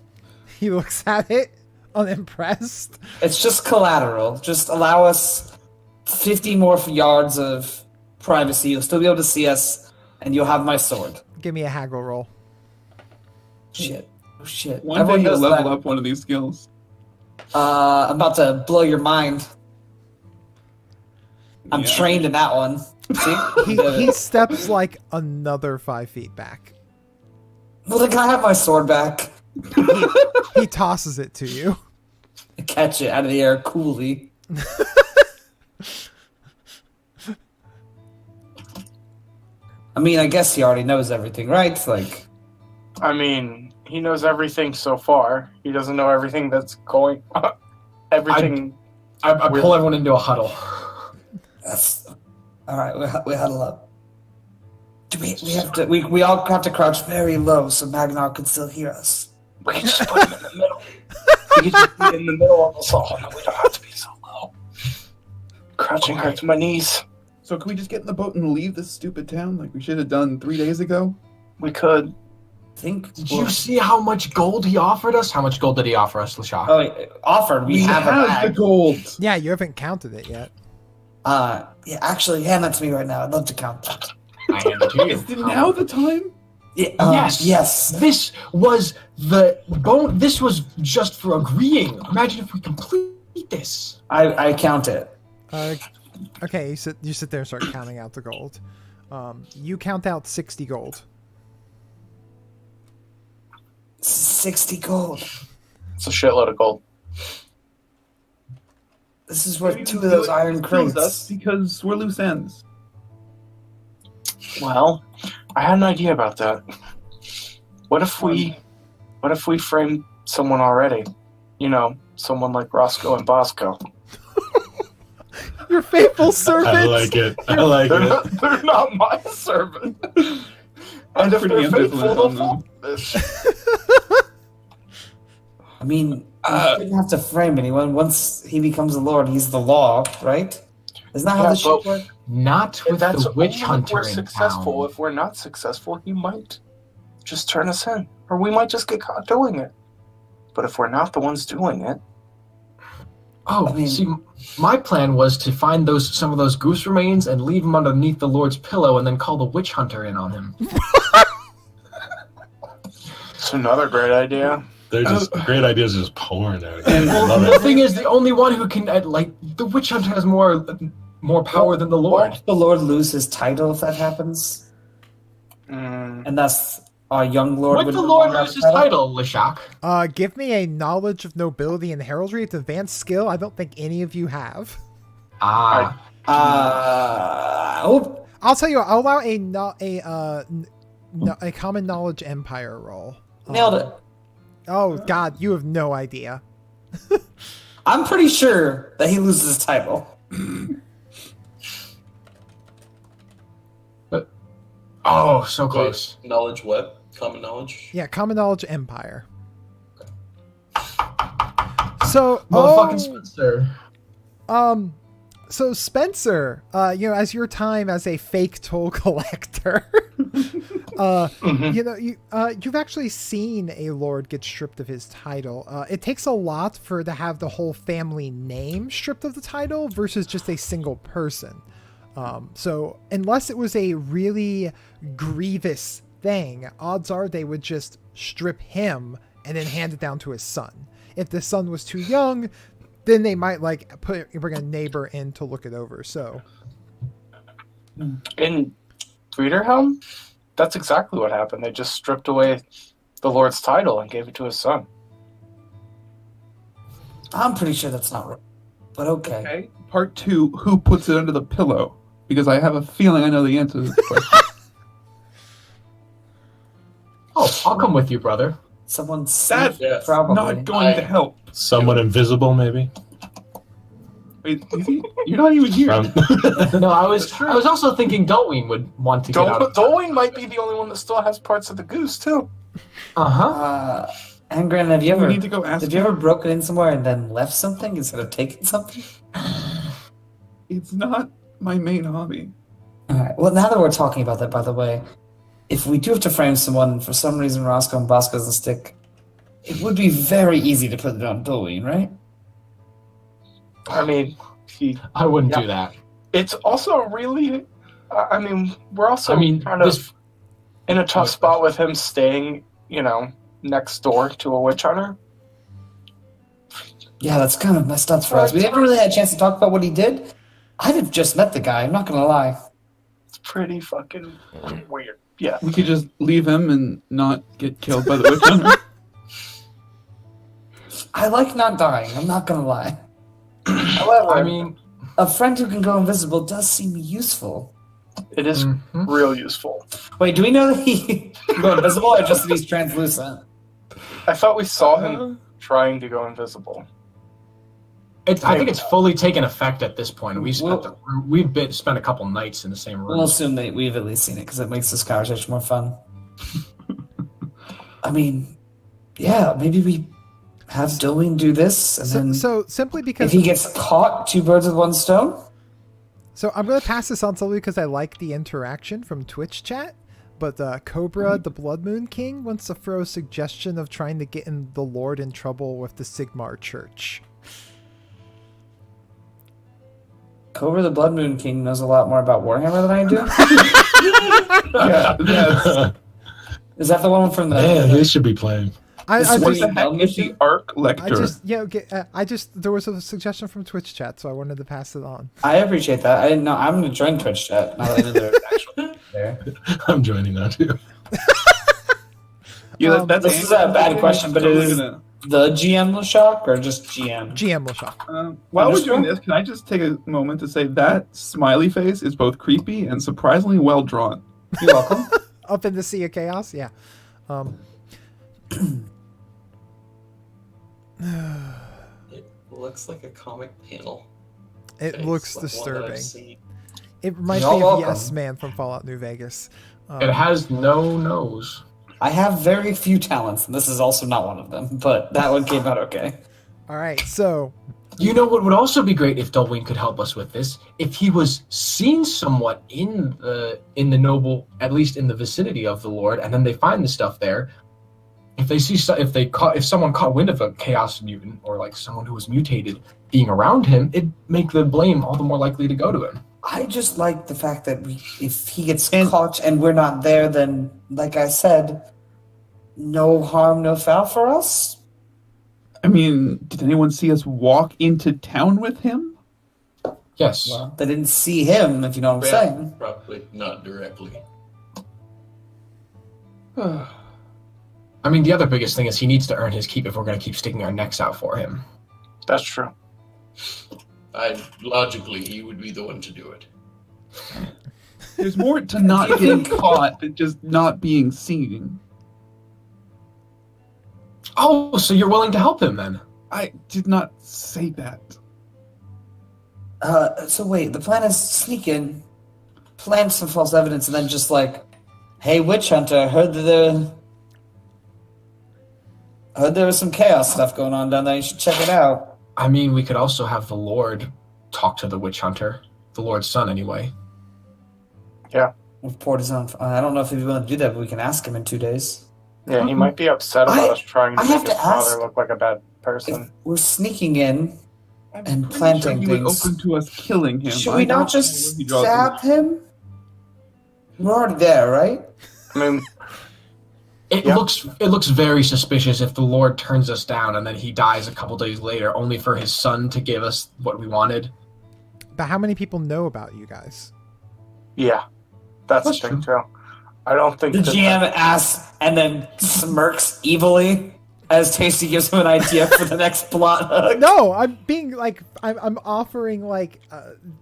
He looks at it, unimpressed. It's just collateral. Just allow us 50 more yards of privacy. You'll still be able to see us, and you'll have my sword. Give me a haggle roll. Shit. Oh, shit. One day Everyone you'll knows level that. up one of these skills. I'm about to blow your mind. I'm Yeah. trained in that one. See? He steps like another 5 feet back. Well, then can I have my sword back? He tosses it to you. Catch it out of the air coolly. I mean, I guess he already knows everything, right? Like, I mean, he knows everything so far. He doesn't know everything that's going. Everything. I pull everyone into a huddle. that's all right. We huddle up. Do we have to? We all have to crouch very low so Magnar can still hear us. We can just put him in the middle. We can just be in the middle of us all. We don't have to be so low. Crouching hurts my knees. So can we just get in the boat and leave this stupid town like we should have done 3 days ago? We could. Did you see how much gold he offered us? How much gold did he offer us, Lashak? Oh, offered. We have a the bag. gold. Yeah, you haven't counted it yet. Yeah, actually, hand that to me right now. I'd love to count that. I hand it to you. Is it now the time? Yeah, Yes. Yes. This was the bone. This was just for agreeing. Imagine if we complete this. I count it. Okay, you sit there and start counting out the gold. You count out 60 gold. 60 gold. It's a shitload of gold. This is worth 2 of those iron Kills us crates. because we're loose ends. Well, I had an idea about that. What if we frame someone already? You know, someone like Roscoe and Bosco. Your faithful servants! I like it. I like it. They're not my servant. I'm And if pretty they're faithful, ambivalent they'll on follow them. this. I mean, you shouldn't have to frame anyone. Once he becomes a lord, he's the law, right? Isn't that how Yeah, this shit but- works? Not If with that's the witch only if hunter we're in successful. town. If we're not successful, he might just turn us in, or we might just get caught doing it. But if we're not the ones doing it, Oh, I mean- see, my plan was to find some of those goose remains and leave them underneath the Lord's pillow, and then call the witch hunter in on him. it's another great idea. They're just great ideas, just pouring out. I And- love The it. thing is, the only one who can the witch hunter has more power than the Lord. Won't the Lord lose his title if that happens? And thus, our young Lord Would would the no Lord longer lose his have a title, Lashak? Give me a knowledge of nobility and heraldry. It's advanced skill I don't think any of you have. Ah, I'll tell you what, I'll allow a common knowledge empire roll. nailed it. Oh god, you have no idea. I'm pretty sure that he loses his title. oh, so close. Knowledge what? Common knowledge? Yeah, common knowledge empire. So Motherfucking Spencer. So Spencer, as your time as a fake toll collector, you've actually seen a lord get stripped of his title. It takes a lot to have the whole family name stripped of the title versus just a single person. So unless it was a really grievous thing, odds are they would just strip him and then hand it down to his son. If the son was too young, then they might bring a neighbor in to look it over. So In Friederhelm, that's exactly what happened. They just stripped away the Lord's title and gave it to his son. I'm pretty sure that's not right. But okay. Okay. Part 2, who puts it under the pillow? Because I have a feeling I know the answer to this question. Oh, I'll come with you, brother. Someone's That's Yes. probably. not going to help. Someone invisible, maybe. Wait, you're not even here. No, I was also thinking Dolween would want to get out of Dolwyn might be the only one that still has parts of the goose too. Uh-huh. Angren, have you We ever need to go ask have you ever broken in somewhere and then left something instead of taking something? It's not my main hobby. Alright. Well, now that we're talking about that, by the way, if we do have to frame someone and for some reason Roscoe and Bosco doesn't stick, it would be very easy to put it on Dolween, right? I mean, I wouldn't do that. it's also really. I mean, we're also kind of this in a tough spot with him staying, next door to a witch hunter. Yeah, that's kind of messed up for us. We haven't really had a chance to talk about what he did. I'd have just met the guy, I'm not gonna lie. It's pretty fucking weird. Yeah. We could just leave him and not get killed by the witch hunter. I like not dying, I'm not gonna lie. However, I mean, a friend who can go invisible does seem useful. It is real useful. Wait, do we know that he can go invisible or just that he's translucent? I thought we saw him trying to go invisible. I think it's fully taken effect at this point. We've spent a couple nights in the same room. We'll assume that we've at least seen it because it makes this conversation more fun. I mean, yeah, maybe we have Dolwyn do this, and then So simply if because he gets caught, 2 birds with 1 stone. So I'm going to pass this on solely because I like the interaction from Twitch chat. But Cobra, the Blood Moon King, wants to throw a suggestion of trying to get the Lord in trouble with the Sigmar Church. Cobra the Blood Moon King knows a lot more about Warhammer than I do. Yeah. Is that the one from the? Man, they should be playing. I What just, the heck is the Arc I Lector? just, yeah, okay, there was a suggestion from Twitch chat, so I wanted to pass it on. I appreciate that. I didn't know. I'm going to join Twitch chat now that I know there's actually there. I'm joining now too. Yeah, that's This is a bad question, but it Totally is gonna- the GM LeShock or just GM? GM will shock. While we're doing this, can I just take a moment to say that smiley face is both creepy and surprisingly well drawn. You're welcome. Up in the Sea of Chaos, yeah. It looks like a comic panel. It face, looks like one that I've disturbing. seen. It reminds You're me of welcome. Yes Man from Fallout New Vegas. It has no nose. I have very few talents, and this is also not one of them, but that one came out okay. All right, so You know what would also be great if Dolwyn could help us with this? If he was seen somewhat in the noble, at least in the vicinity of the Lord, and then they find the stuff there. If someone caught wind of a chaos mutant or like someone who was mutated being around him, it'd make the blame all the more likely to go to him. I just like the fact that if he gets caught and we're not there, then, like I said, no harm, no foul for us. I mean, did anyone see us walk into town with him? Yes. Well, they didn't see him, if you know what I'm Yeah, saying. probably not directly. I mean, the other biggest thing is he needs to earn his keep if we're going to keep sticking our necks out for him. That's true. Logically, he would be the one to do it. There's more to not getting caught than just not being seen. Oh, so you're willing to help him then? I did not say that. So wait, the plan is sneak in, plant some false evidence, and then just like, hey, witch hunter, heard there was some chaos stuff going on down there. You should check it out. I mean, we could also have the Lord talk to the witch hunter. The Lord's son, anyway. We've poured his own. I don't know if he'd be willing to do that, but we can ask him in 2 days. Yeah, he might be upset about us trying to I make have his to father ask- look like a bad If person. we're sneaking in, I'm And pretty planting sure he would things. open to us killing him. should I we don't not just know where he draws the stab him? We're already there, right? I mean, It Yeah. looks very suspicious if the Lord turns us down and then he dies a couple days later, only for his son to give us what we wanted. but how many people know about you guys? yeah, that's That's the thing too. I don't think The that GM asks and then smirks evilly as Tasty gives him an idea for the next plot hook. No, I'm being like, I'm offering like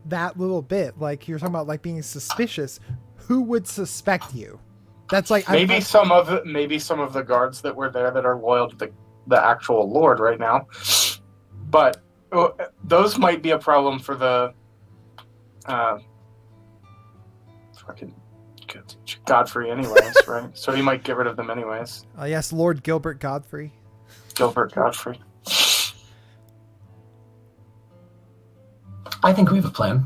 that little bit. Like you're talking about like being suspicious. Who would suspect you? That's like Maybe some of the guards that were there that are loyal to the actual Lord right now, but those might be a problem for the fucking Godfrey anyways, right? So he might get rid of them anyways. Yes, Lord Gilbert Godfrey. Gilbert Godfrey. I think we have a plan.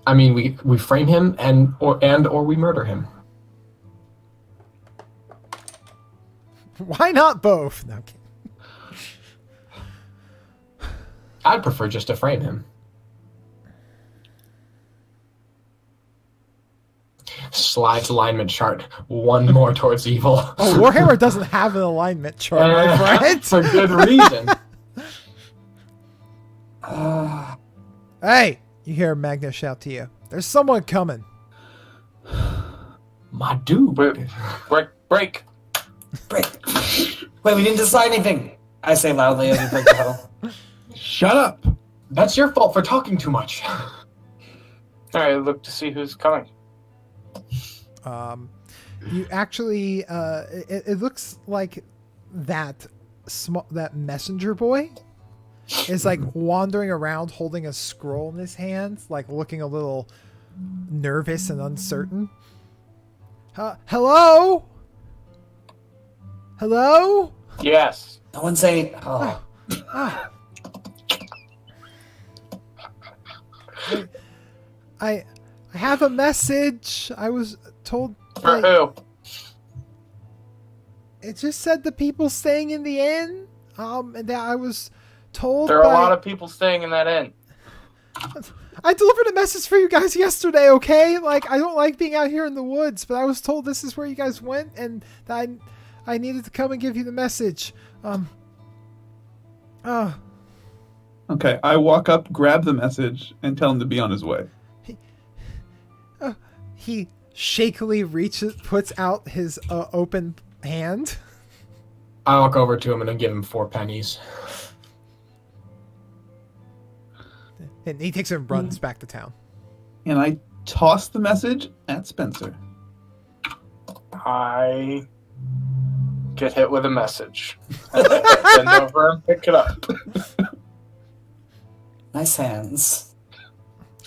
I mean, we frame him or we murder him. Why not both? No, I'm kidding. I'd prefer just to frame him. Slides alignment chart. One more towards evil. Oh, Warhammer doesn't have an alignment chart, my friend. For good reason. Hey, you hear Magna shout to you. There's someone coming. My dude. Break. Wait, we didn't decide anything. I say loudly as we break the huddle. Shut up! That's your fault for talking too much. Alright, look to see who's coming. You actually, it looks like that messenger boy is like wandering around holding a scroll in his hands, like looking a little nervous and uncertain. Hello? Hello? Yes. No one say, oh. I have a message. I was told. For who? It just said the people staying in the inn. And that I was told. There are a lot of people staying in that inn. I delivered a message for you guys yesterday. Okay, like I don't like being out here in the woods, but I was told this is where you guys went, and that I needed to come and give you the message. Okay, I walk up, grab the message, and tell him to be on his way. He shakily puts out his open hand. I walk over to him and I give him 4 pennies. And he takes it and runs back to town. And I toss the message at Spencer. I get hit with a message. Bend over and pick it up. Nice hands.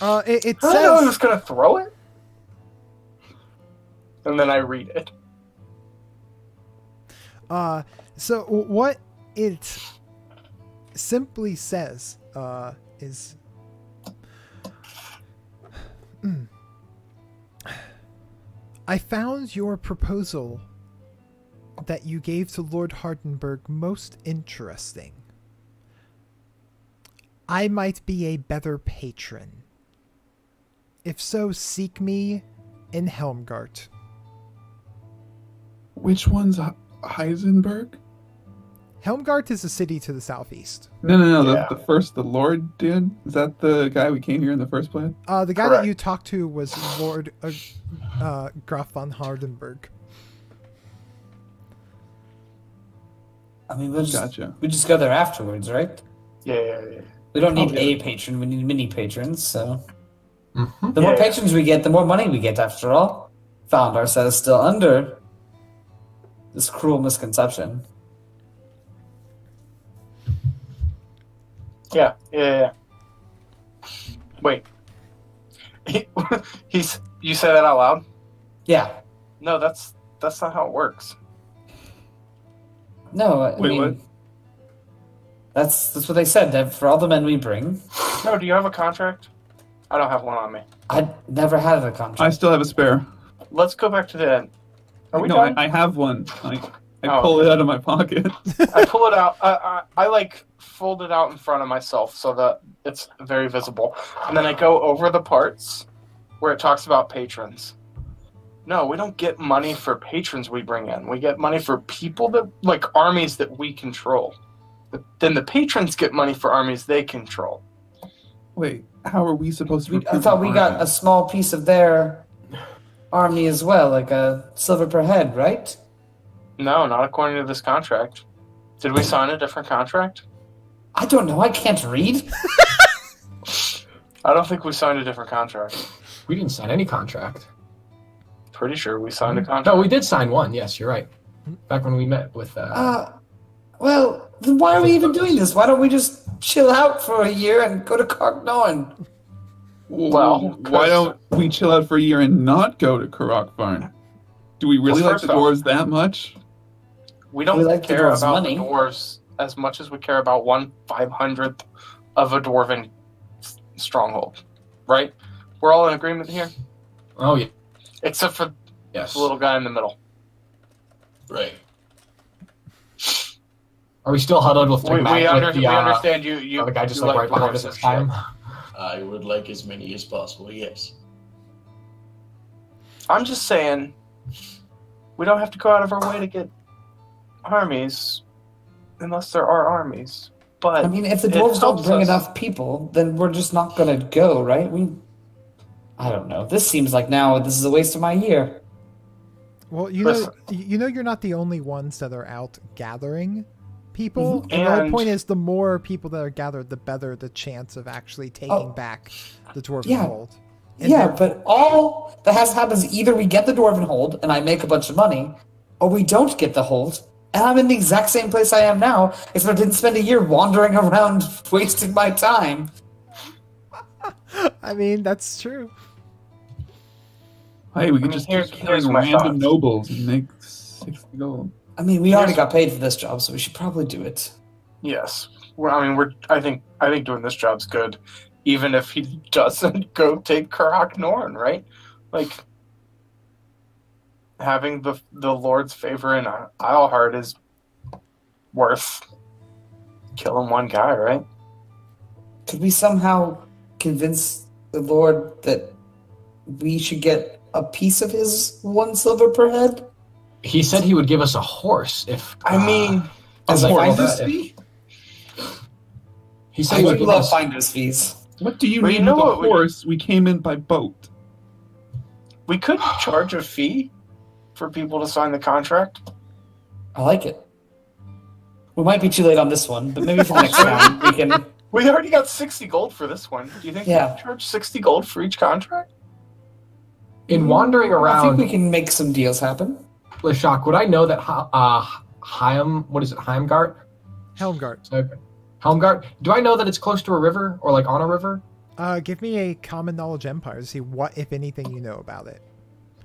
It I says. know I was gonna throw it. And then I read it. So what it simply says is I found your proposal that you gave to Lord Hardenberg most interesting. I might be a better patron. If so, seek me in Helmgart. Which one's Heisenberg? Helmgart is a city to the southeast. No. Yeah. The first the Lord did? Is that the guy we came here in the first place? The guy Correct. that you talked to was Lord Graf von Hardenberg. I mean, we Gotcha. just go there afterwards, right? Yeah. We don't need Okay. a patron, we need mini patrons, so. Mm-hmm. The more Yeah. patrons we get, the more money we get, after all. Found ourselves still under this cruel misconception. Yeah. Wait. You say that out loud? Yeah. No, that's not how it works. No, I Wait, mean, what? That's what they said. That for all the men we bring, No, do you have a contract? I don't have one on me. I never had a contract. I still have a spare. Let's go back to the end. Are we No, done? I have one. I Oh, pull it out of my pocket. I pull it out. I like fold it out in front of myself so that it's very visible, and then I go over the parts where it talks about patrons. No, we don't get money for patrons we bring in. We get money for people that like armies that we control. But then the patrons get money for armies they control. Wait, how are we supposed to? I recruit thought we an got army? a small piece of their army as well, like a silver per head, right? No, not according to this contract. Did we sign a different contract? I don't know. I can't read. I don't think we signed a different contract. We didn't sign any contract. Pretty sure we signed a contract. No, we did sign one. Yes, you're right. Back when we met with. Well, then why are we even doing this? Why don't we just chill out for a year and go to Cargnoin? Well, why don't we chill out for a year and not go to Karakvarn? Do we really Well, like first the off- dwarves that much? We don't We like the care dwarves' about money. the dwarves as much as we care about 1/500th of a dwarven stronghold, right? We're all in agreement here, Oh yeah. except for Yes. the little guy in the middle. Right. Are we still huddled with, We, Mac, with we understand you. the guy just you like right the behind dwarves us this and shit. time? I would like as many as possible, yes. I'm just saying, we don't have to go out of our way to get armies, unless there are armies. But I mean, if the it dwarves don't helps bring us. enough people, then we're just not gonna go, right? I don't know. This seems like now this is a waste of my year. Well, Listen. you know, you're not the only ones that are out gathering people. Mhm. And the whole And- point is, the more people that are gathered, the better the chance of actually taking back the dwarven yeah. hold. And Yeah, then- but all that has to happen is either we get the dwarven hold and I make a bunch of money, or we don't get the hold and I'm in the exact same place I am now, except I didn't spend a year wandering around wasting my time. I mean, that's true. Hey, we could mean, just here's keep killing my random thoughts. nobles and make 60 gold. I mean, we already got paid for this job, so we should probably do it. Yes, I think doing this job's good, even if he doesn't go take Karak Norn, right? Like having the Lord's favor in Isleheart is worth killing one guy, right? Could we somehow convince the Lord that we should get a piece of his 1 silver per head? He said he would give us a horse if. I mean, As a like, finder's if- fee? He said I he would would give love us. finder's fees. What do you Well, need you know with a what we- horse? We came in by boat. we could charge a fee for people to sign the contract. I like it. We might be too late on this one, but maybe for the next round we can. We already got 60 gold for this one. Do you think Yeah. we can charge 60 gold for each contract? In wandering I think around we can make some deals happen. Lashak, would I know that Heimgart? Helmgart, Helmgart? Do I know that it's close to a river or like on a river? give me a common knowledge empire to see what, if anything, you know about it.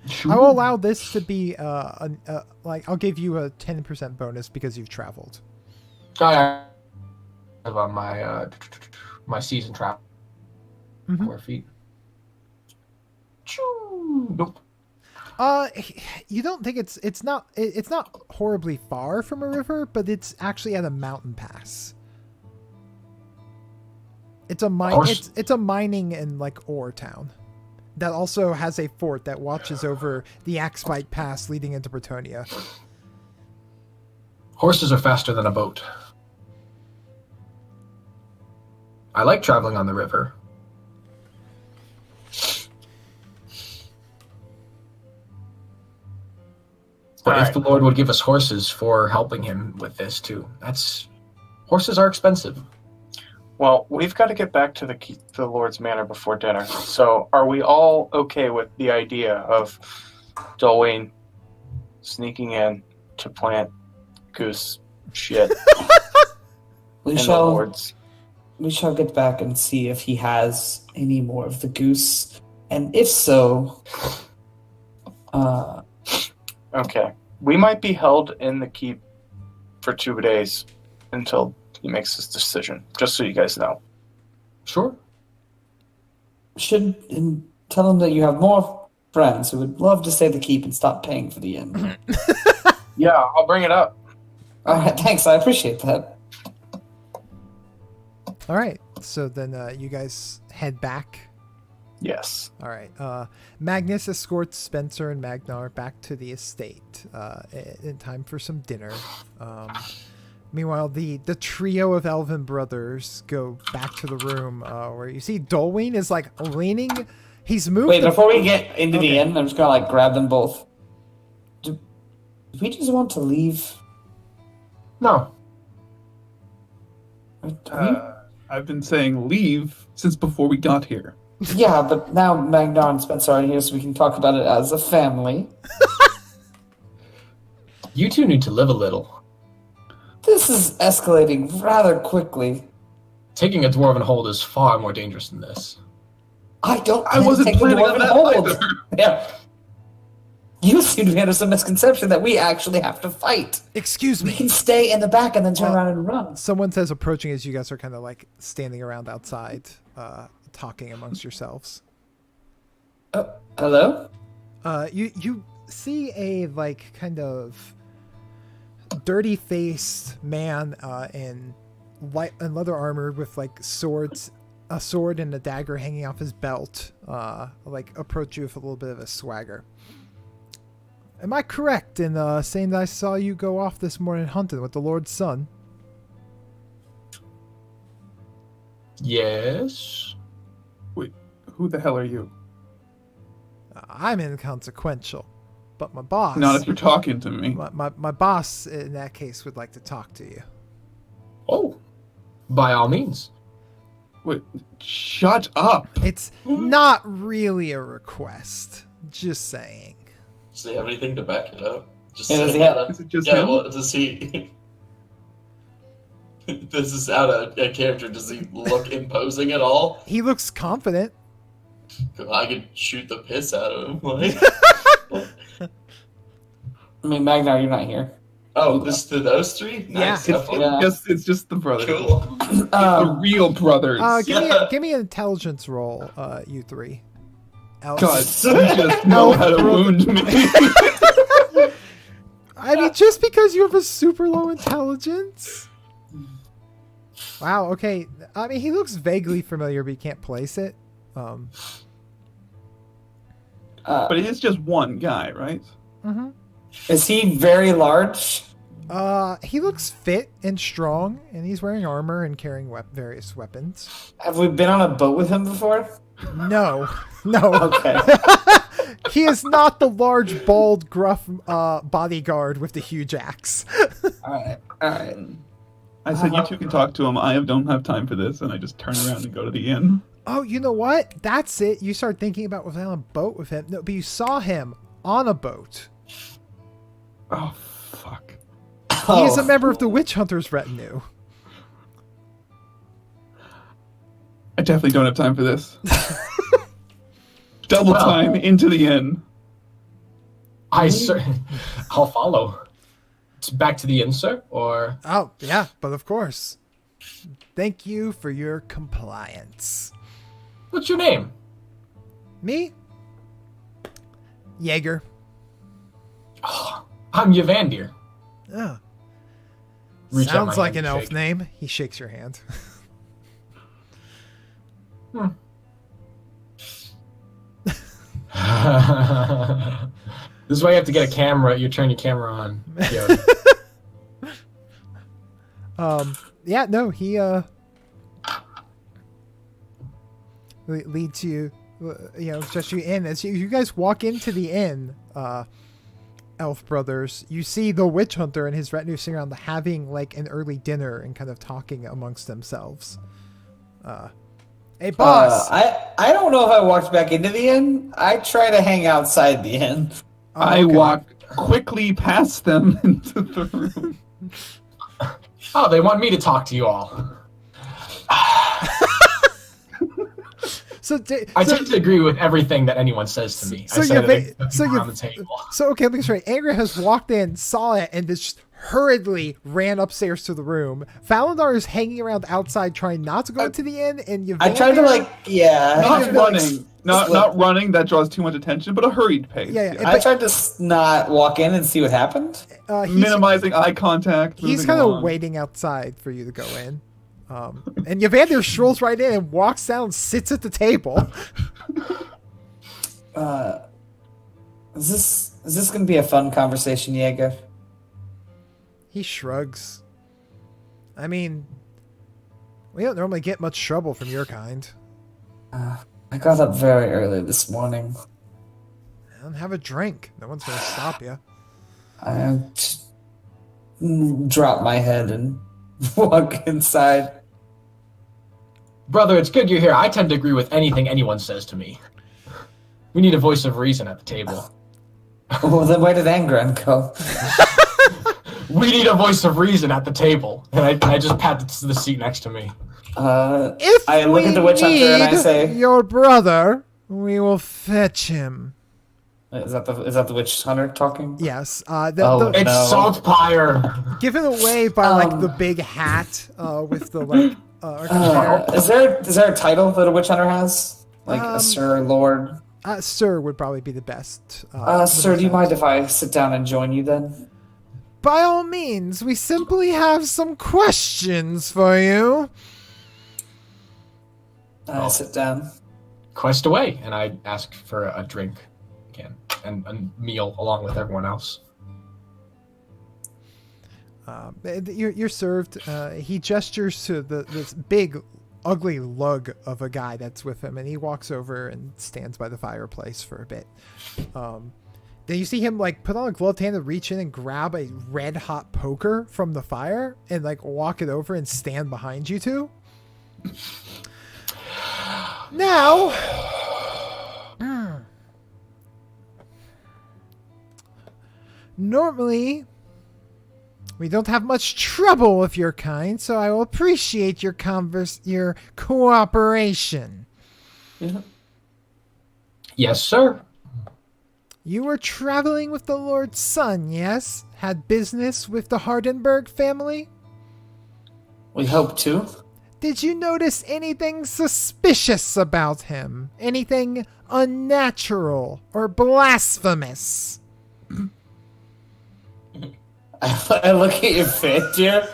Sure. I will allow this to be like, I'll give you a 10% bonus because you've traveled. I have on my season travel. Mhm. Square feet. Nope. You don't think it's not horribly far from a river, but it's actually at a mountain pass. It's a mine. Horse- It's a mining and like ore town that also has a fort that watches over the Axebite Pass leading into Bretonia. Horses are faster than a boat. I like traveling on the river. But if Alright. the Lord would give us horses for helping him with this too, horses are expensive. Well, we've got to get back to the Lord's Manor before dinner. So, are we all okay with the idea of Dolwyn sneaking in to plant goose shit We in the shall Lord's? we shall get back and see if he has any more of the goose, and if so, Okay. We might be held in the keep for 2 days until he makes his decision, just so you guys know. Sure. should tell him that you have more friends who would love to stay at the keep and stop paying for the inn. Yeah, I'll bring it up. All right, thanks. I appreciate that. All right, so then you guys head back. Yes. All right. Magnus escorts Spencer and Magnar back to the estate in time for some dinner. Meanwhile, the trio of elven brothers go back to the room where you see Dolwyn is like leaning. He's moved. Wait, before we get into the Okay. inn, I'm just gonna like grab them both. Do we just want to leave? No. Are we- I've been saying leave since before we got here. Yeah, but now Magnar and Spencer are here, so we can talk about it as a family. You two need to live a little. This is escalating rather quickly. Taking a dwarven hold is far more dangerous than this. I wasn't take the planning on dwarven that hold. either. Yeah. You seem to be under some misconception that we actually have to fight. Excuse We me. can stay in the back and then turn around and run. Someone says approaching as you guys are kind of like standing around outside, talking amongst yourselves. Hello? You see a like kind of dirty faced man in leather armor with like a sword and a dagger hanging off his belt, like approach you with a little bit of a swagger. Am I correct in saying that I saw you go off this morning hunting with the Lord's son? Yes. Wait, who the hell are you? I'm inconsequential, but my boss. Not if you're talking to me. My boss in that case would like to talk to you. Oh, by all means. Wait, shut up. It's not really a request. Just saying. Does he have anything to back it up? Just Yeah, does say he have- that. Is it just Yeah, him? well, does he? This is out of a character. Does he look imposing at all? He looks confident. I could shoot the piss out of him. Like, I mean, Magnar, you're not here. oh, this to those three? Nice. Yeah. Have fun. Yeah. It's just the brothers. Cool. The real brothers. Give me an intelligence roll, you three. God, you just know how to wound me. I mean, just because you have a super low intelligence. Wow. Okay. I mean, he looks vaguely familiar, but you can't place it. But it is just one guy, right? Mm-hmm. Is he very large? He looks fit and strong, and he's wearing armor and carrying various weapons. Have we been on a boat with him before? No. Okay. He is not the large, bald, gruff bodyguard with the huge axe. Alright. I said, you two can talk to him. Don't have time for this. And I just turn around and go to the inn. Oh, you know what? That's it. You start thinking about was I on a boat with him. No, but you saw him on a boat. Oh, fuck. He is a member of the witch hunters retinue. I definitely don't have time for this. Double Well. time into the inn. I'll follow. It's back to the inn, sir, or Oh, yeah, but of course. Thank you for your compliance. what's your name? Me? Jaeger. Oh, I'm Yvandir. Oh. Reach out Sounds my like an hand and elf shake. name. He shakes your hand. This is why you have to get a camera. You turn your camera on. Yo. Yeah, no, he leads you, just you in. As you guys walk into the inn, Elf Brothers, you see the witch hunter and his retinue sitting around having like an early dinner and kind of talking amongst themselves. Hey, boss. I don't know if I walked back into the inn. I try to hang outside the inn. Oh, I okay. walk quickly past them into the room. Oh, they want me to talk to you all. So, I tend to agree with everything that anyone says to me. So I say you're that va- the so people you're- around the table. So, okay, let me get straight. Angry has walked in, saw it, and just hurriedly ran upstairs to the room. Falandar is hanging around outside trying not to go into the inn, and you I tried to Not running. not running. That draws too much attention, but a hurried pace. Yeah. I tried to not walk in and see what happened. he's Minimizing eye contact. he's moving kind of along. waiting outside for you to go in. And Yvandir strolls right in and walks down and sits at the table. Is this gonna be a fun conversation, Jaeger? He shrugs. I mean, we don't normally get much trouble from your kind. I got up very early this morning. And have a drink. No one's going to stop you. I just drop my head and walk inside. Brother, it's good you're here. I tend to agree with anything anyone says to me. We need a voice of reason at the table. Well, then where did Angren go? We need a voice of reason at the table. And I just pat the seat next to me. If I look at the witch hunter and I need say, your brother, we will fetch him. Is that the witch hunter talking? Yes. It's No. Saltpire. Given away by like the big hat with the like hair. Is there a title that a witch hunter has? Like a sir, lord? Sir would probably be the best. Sir, do you mind if I sit down and join you then? By all means, we simply have some questions for you. I sit down. Quest away. And I ask for a drink again and a meal along with everyone else. You're served. He gestures to this big, ugly lug of a guy that's with him, and he walks over and stands by the fireplace for a bit. Then you see him like put on a gloved hand and reach in and grab a red hot poker from the fire and like walk it over and stand behind you two. Now, normally we don't have much trouble with your kind, so I will appreciate your cooperation. Yeah. Yes, sir. You were traveling with the Lord's son, yes? Had business with the Hardenberg family? We hope to. Did you notice anything suspicious about him? Anything unnatural or blasphemous? I look at your face here.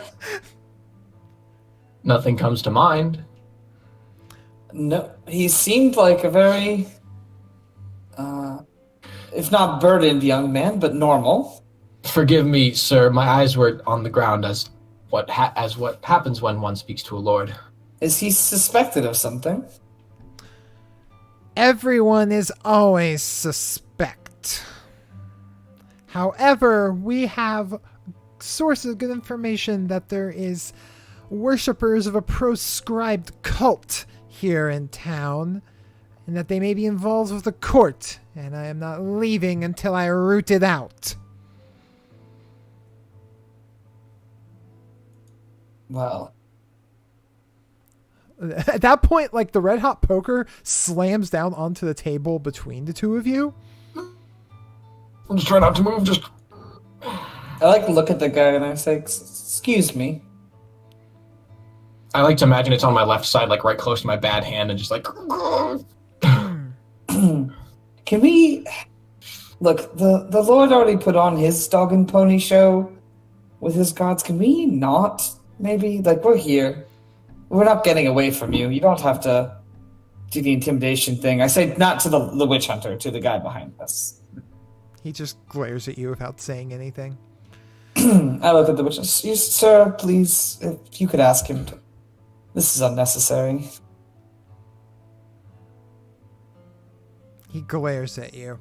Nothing comes to mind. No, he seemed like a very, if not burdened young man, but normal. Forgive me, sir. My eyes were on the ground as what happens when one speaks to a lord. Is he suspected of something? Everyone is always suspect. However, we have sources of good information that there is worshippers of a proscribed cult here in town, and that they may be involved with the court, and I am not leaving until I root it out. Well, At that point, like, the red hot poker slams down onto the table between the two of you. I'm just trying not to move, just... I like to look at the guy and I say, excuse me. I like to imagine it's on my left side, like right close to my bad hand, and just like... Can we... Look, the Lord already put on his dog and pony show with his gods. Can we not, maybe? Like, we're here. We're not getting away from you. You don't have to do the intimidation thing. I say not to the witch hunter, to the guy behind us. He just glares at you without saying anything. I look at the witch hunter. Sir, please, if you could ask him to... This is unnecessary. He glares at you.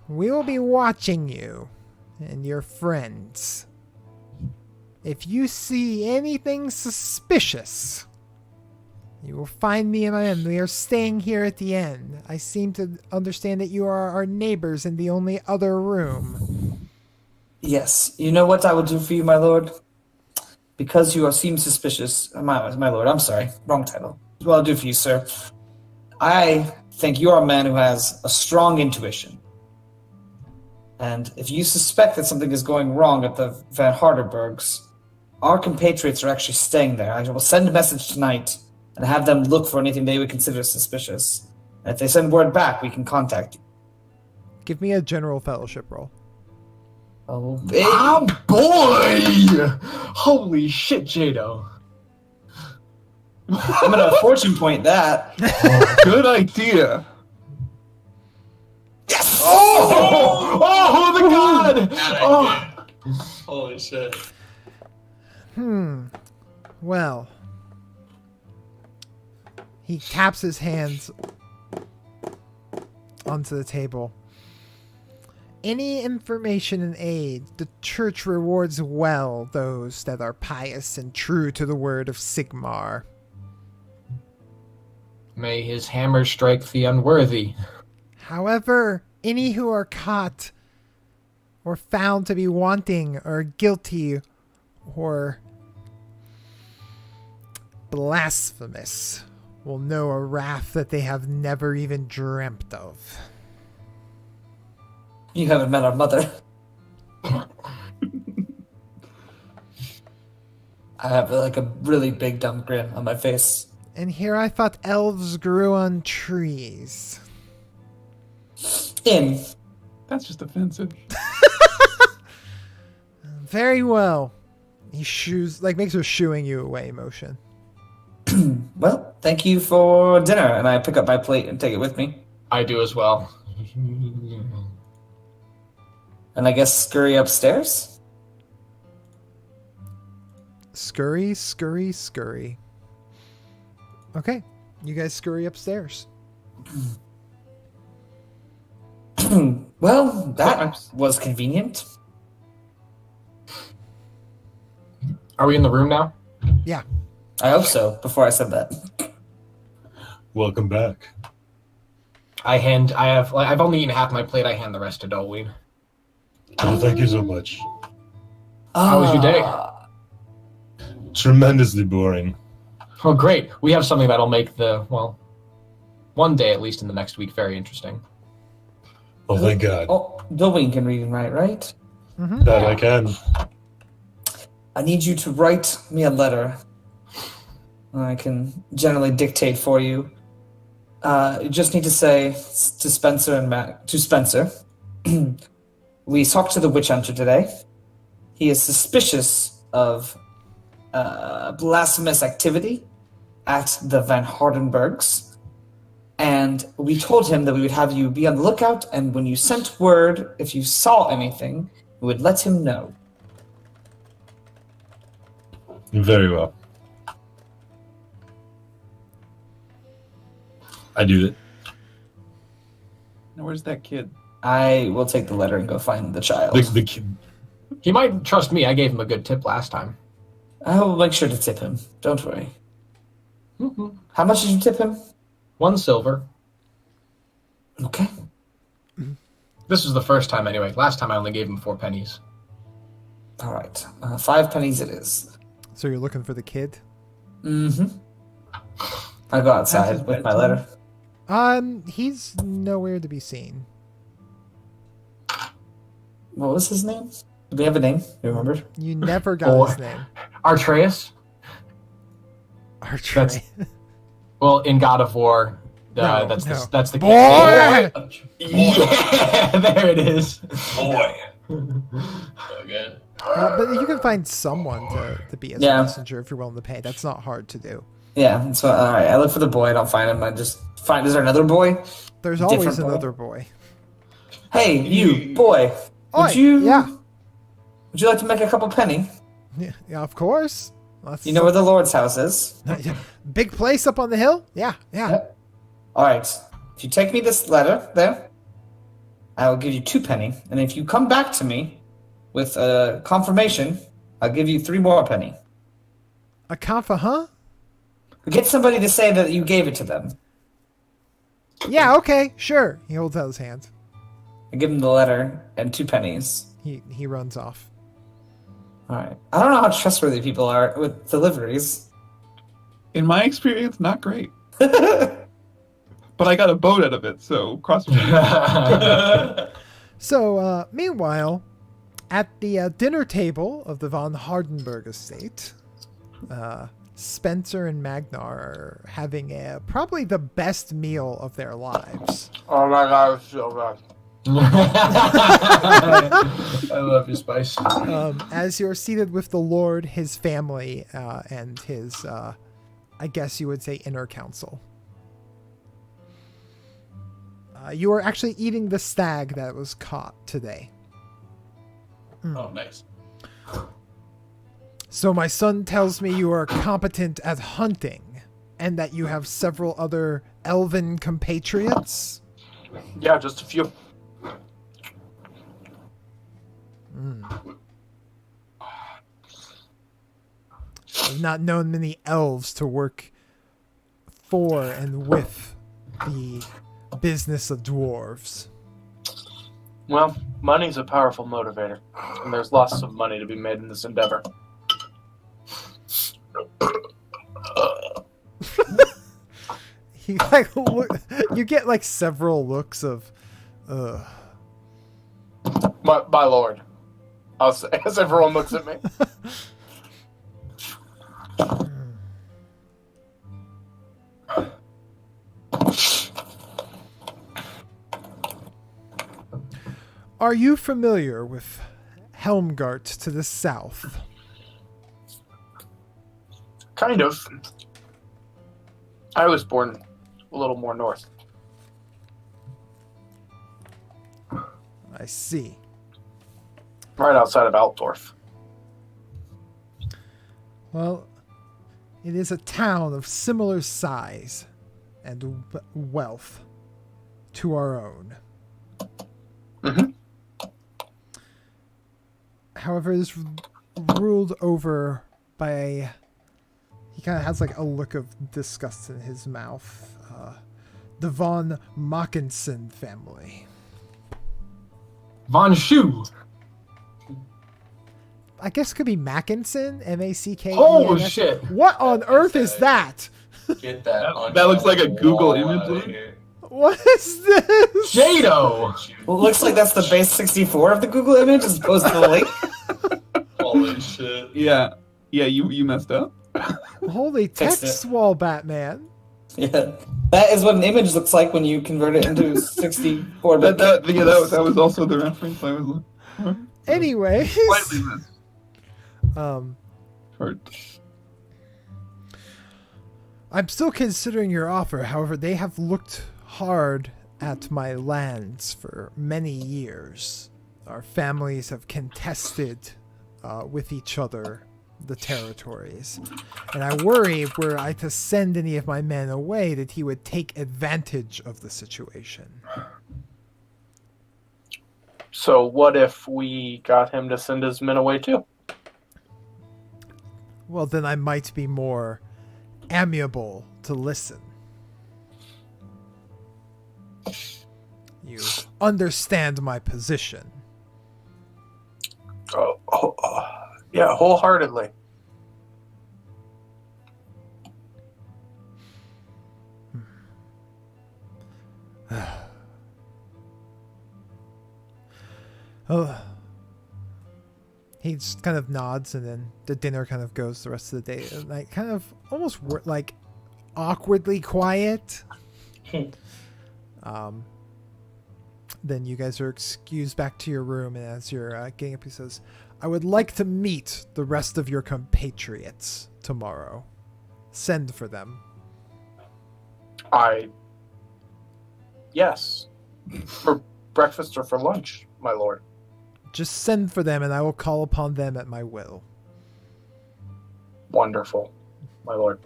We will be watching you and your friends. If you see anything suspicious, you will find me in my inn. We are staying here at the inn. I seem to understand that you are our neighbors in the only other room. Yes. You know what I will do for you, my lord? Because you seem suspicious... My lord, I'm sorry. Wrong title. What I'll do for you, sir. I think you are a man who has a strong intuition. And if you suspect that something is going wrong at the Van Hardenbergs, our compatriots are actually staying there. I will send a message tonight and have them look for anything they would consider suspicious. And if they send word back, we can contact you. Give me a general fellowship roll. Oh, boy! Holy shit, Jado. I'm going to fortune point that. Good idea. Yes! Oh! Oh, the god! Oh. Holy shit. Well. He taps his hands onto the table. any information and aid, the church rewards well those that are pious and true to the word of Sigmar. May his hammer strike the unworthy. However, any who are caught or found to be wanting or guilty or blasphemous will know a wrath that they have never even dreamt of. You haven't met our mother. I have like a really big dumb grin on my face. And here I thought elves grew on trees. That's just offensive. Very well. He makes a shooing you away motion. Well, thank you for dinner. And I pick up my plate and take it with me. I do as well. And I guess scurry upstairs? Scurry, scurry, scurry. Okay, you guys scurry upstairs. Well, that was convenient. Are we in the room now? Yeah. I hope so, before I said that. Welcome back. I've only eaten half my plate. I hand the rest to Dolwyn. Oh, thank you so much. How was your day? Tremendously boring. Oh, great. We have something that'll make one day, at least in the next week, very interesting. Oh, thank God. Oh, Dolwyn can read and write, right? Mm-hmm. That I can. I need you to write me a letter. I can generally dictate for you. You just need to say to Spencer to Spencer. We talked to the witch hunter today. He is suspicious of blasphemous activity at the Van Hardenbergs. And we told him that we would have you be on the lookout, and when you sent word, if you saw anything, we would let him know. Very well. I do that. Now, where's that kid? I will take the letter and go find the child. The kid. He might trust me. I gave him a good tip last time. I will make sure to tip him. Don't worry. Mm-hmm. How much did you tip him? 1 silver. Okay. This was the first time anyway. Last time I only gave him 4 pennies. All right. 5 pennies it is. So you're looking for the kid? Mm-hmm. I go outside with my letter. He's nowhere to be seen. What was his name? Do we have a name? You remember? You never got his name. Artreus? Artreus. Well, in God of War, No, that's no. that's the Boy! Yeah, there it is. Boy. So good. But you can find someone to be as a messenger if you're willing to pay. That's not hard to do. Yeah. So all right. I look for the boy. I don't find him. I just find. Is there another boy? There's Different always boy? another boy. Hey, you boy. Oi, Would you? Yeah. Would you like to make a couple penny? Yeah, of course. That's You know where the Lord's house is. big place up on the hill? Yeah. Yep. All right. If you take me this letter there, I will give you 2 penny, and if you come back to me with a confirmation, I'll give you 3 more penny. A confa, huh? Get somebody to say that you gave it to them. Yeah, okay, sure. He holds out his hand. I give him the letter and 2 pennies. He runs off. All right. I don't know how trustworthy people are with deliveries. In my experience, not great. But I got a boat out of it, so cross your So, meanwhile, at the dinner table of the von Hardenberg estate, Spencer and Magnar are having probably the best meal of their lives. Oh my god, it's so good. I love your spice. As you're seated with the Lord, his family, and his, I guess you would say, inner council. You are actually eating the stag that was caught today. Oh, nice. So my son tells me you are competent at hunting, and that you have several other elven compatriots. Yeah, just a few. I've not known many elves to work for and with the business of dwarves. Well, money's a powerful motivator, and there's lots of money to be made in this endeavor. He like look, you get like several looks of, My lord, I'll say as everyone looks at me. Are you familiar with Helmgart to the south? Kind of. I was born a little more north. I see. Right outside of Altdorf. Well, it is a town of similar size and wealth to our own. Mm-hmm. However, it is ruled over by... He kind of has like a look of disgust in his mouth. The von Mackensen family. Von Schu. I guess it could be Mackensen, M-A-C-K-E-N. Oh shit! What on earth is that? Get that. That looks like a Google wall image. outta here. What is this? Jado. Well, it looks like that's the base 64 of the Google image as opposed to the link. Holy shit. Yeah, you messed up. Holy Fixed text wall, Batman. Yeah, that is what an image looks like when you convert it into 64 bit. That was also the reference I was looking Anyways, slightly missed. I'm still considering your offer. However, they have looked hard at my lands for many years. Our families have contested with each other the territories. And I worry if were I to send any of my men away that he would take advantage of the situation. So what if we got him to send his men away too? Well, then I might be more amiable to listen. You understand my position. Yeah, wholeheartedly. Oh. He just kind of nods, and then the dinner kind of goes the rest of the day. Like, kind of almost like awkwardly quiet. Then you guys are excused back to your room, and as you're getting up, he says, I would like to meet the rest of your compatriots tomorrow. Send for them. Yes. For breakfast or for lunch, my lord. Just send for them, and I will call upon them at my will. Wonderful, my lord.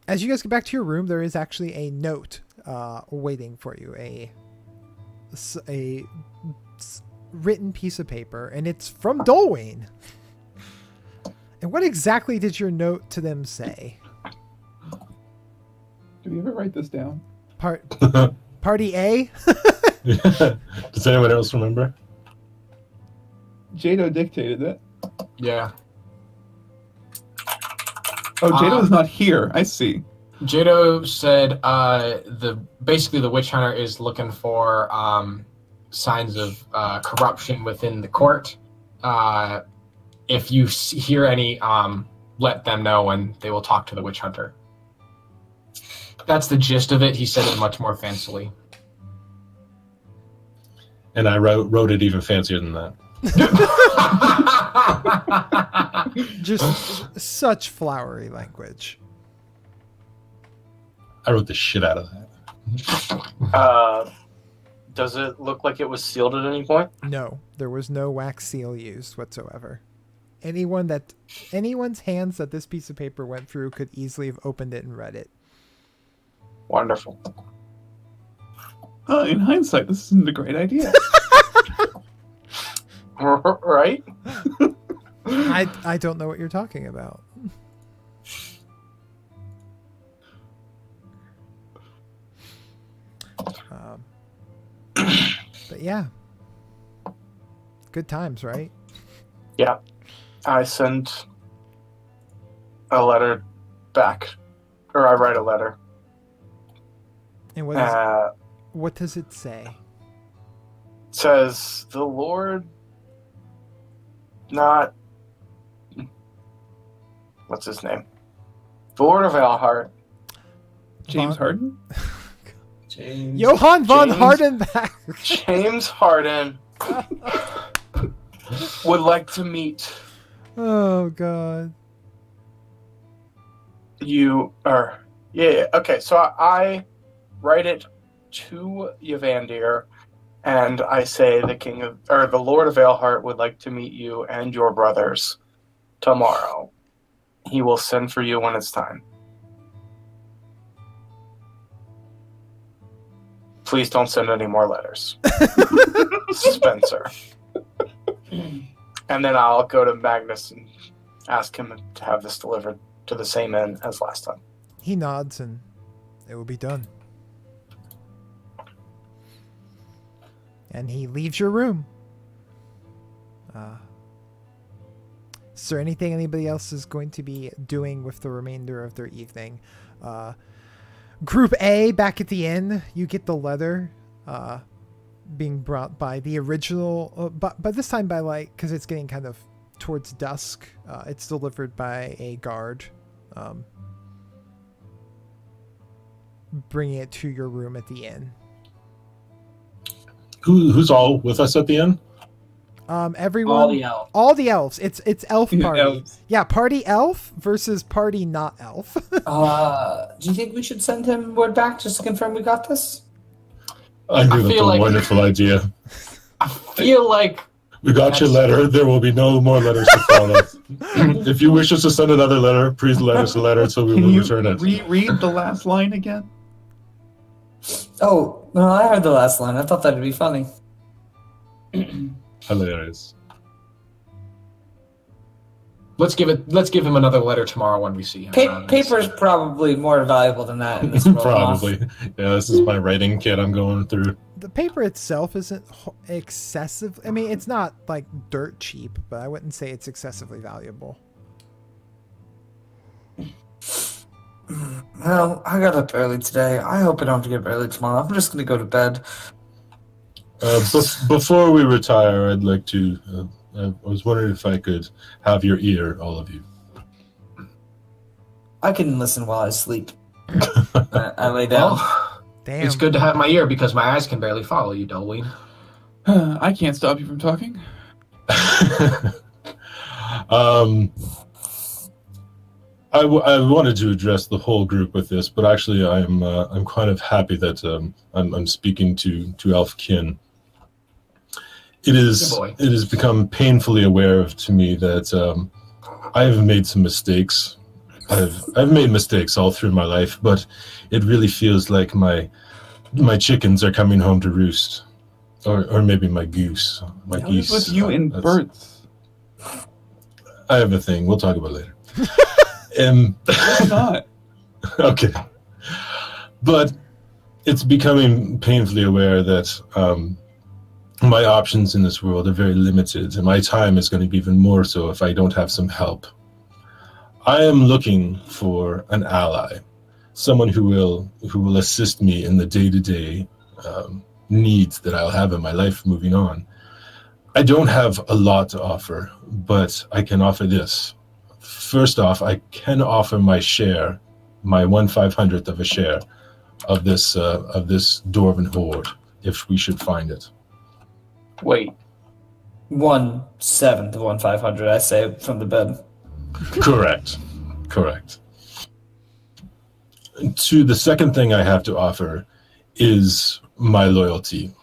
As you guys get back to your room, there is actually a note waiting for you. A written piece of paper, and it's from Dolwyn. And what exactly did your note to them say? Did we ever write this down? Party A? Does anyone else remember? Jado dictated it. Yeah. Oh, Jado's not here. I see. Jado said basically the witch hunter is looking for signs of corruption within the court. If you hear any, let them know and they will talk to the witch hunter. That's the gist of it. He said it much more fancily. And I wrote it even fancier than that. Just such flowery language. I wrote the shit out of that. Does it look like it was sealed at any point? No, there was no wax seal used whatsoever. Anyone's hands that this piece of paper went through could easily have opened it and read it. Wonderful. In hindsight, this isn't a great idea. Right? I don't know what you're talking about. But yeah, good times, right? Yeah. I send a letter back. Or I write a letter. And what does it say? It says, the Lord not... What's his name? The Lord of Alhart. James Harden? James. Johann von James- Hardenbach. James Harden would like to meet Oh god. you. Okay, so I write it to Yvandir, and I say the Lord of Alehart would like to meet you and your brothers tomorrow. He will send for you when it's time. Please don't send any more letters. Spencer. And then I'll go to Magnus and ask him to have this delivered to the same inn as last time. He nods and it will be done. And he leaves your room. Is there anything anybody else is going to be doing with the remainder of their evening? Group A, back at the inn, you get the letter being brought by the original, but this time by because it's getting kind of towards dusk, it's delivered by a guard, bringing it to your room at the inn. Who's all with us at the end? Everyone, All the elves. all the elves. It's elf Yeah, party. elves. Yeah, party elf versus party not elf. Do you think we should send him word back just to confirm we got this? I think that's feel a like- wonderful idea. I feel like We got your letter. There will be no more letters to follow. If you wish us to send another letter, please let us a letter so we Can will you return it. reread the last line again? Oh, no, I heard the last line. I thought that'd be funny. Hilarious. let's give him another letter tomorrow when we see him. Paper's probably more valuable than that in this world. Probably. Yeah, this is my writing kit I'm going through. The paper itself isn't excessive. I mean, it's not like dirt cheap, but I wouldn't say it's excessively valuable. Well, I got up early today. I hope I don't have to get up early tomorrow. I'm just going to go to bed. Before we retire, I'd like to. I was wondering if I could have your ear, all of you. I can listen while I sleep. I lay down. Well, Damn. it's good to have my ear because my eyes can barely follow you, Dolween. I can't stop you from talking. I wanted to address the whole group with this, but actually, I'm kind of happy that I'm speaking to Elfkin. It has become painfully aware to me that I have made some mistakes. I've made mistakes all through my life, but it really feels like my chickens are coming home to roost, or maybe my goose, my geese. With you in That's- birds. I have a thing. We'll talk about it later. Why not? Okay. But it's becoming painfully aware that my options in this world are very limited, and my time is going to be even more so if I don't have some help. I am looking for an ally, someone who will assist me in the day-to-day needs that I'll have in my life moving on. I don't have a lot to offer, but I can offer this. First off, I can offer my share, my 1/500th of a share of this dwarven hoard, if we should find it. Wait, 1/7 of 1/500, I say from the bed. Correct. To the second thing I have to offer is my loyalty.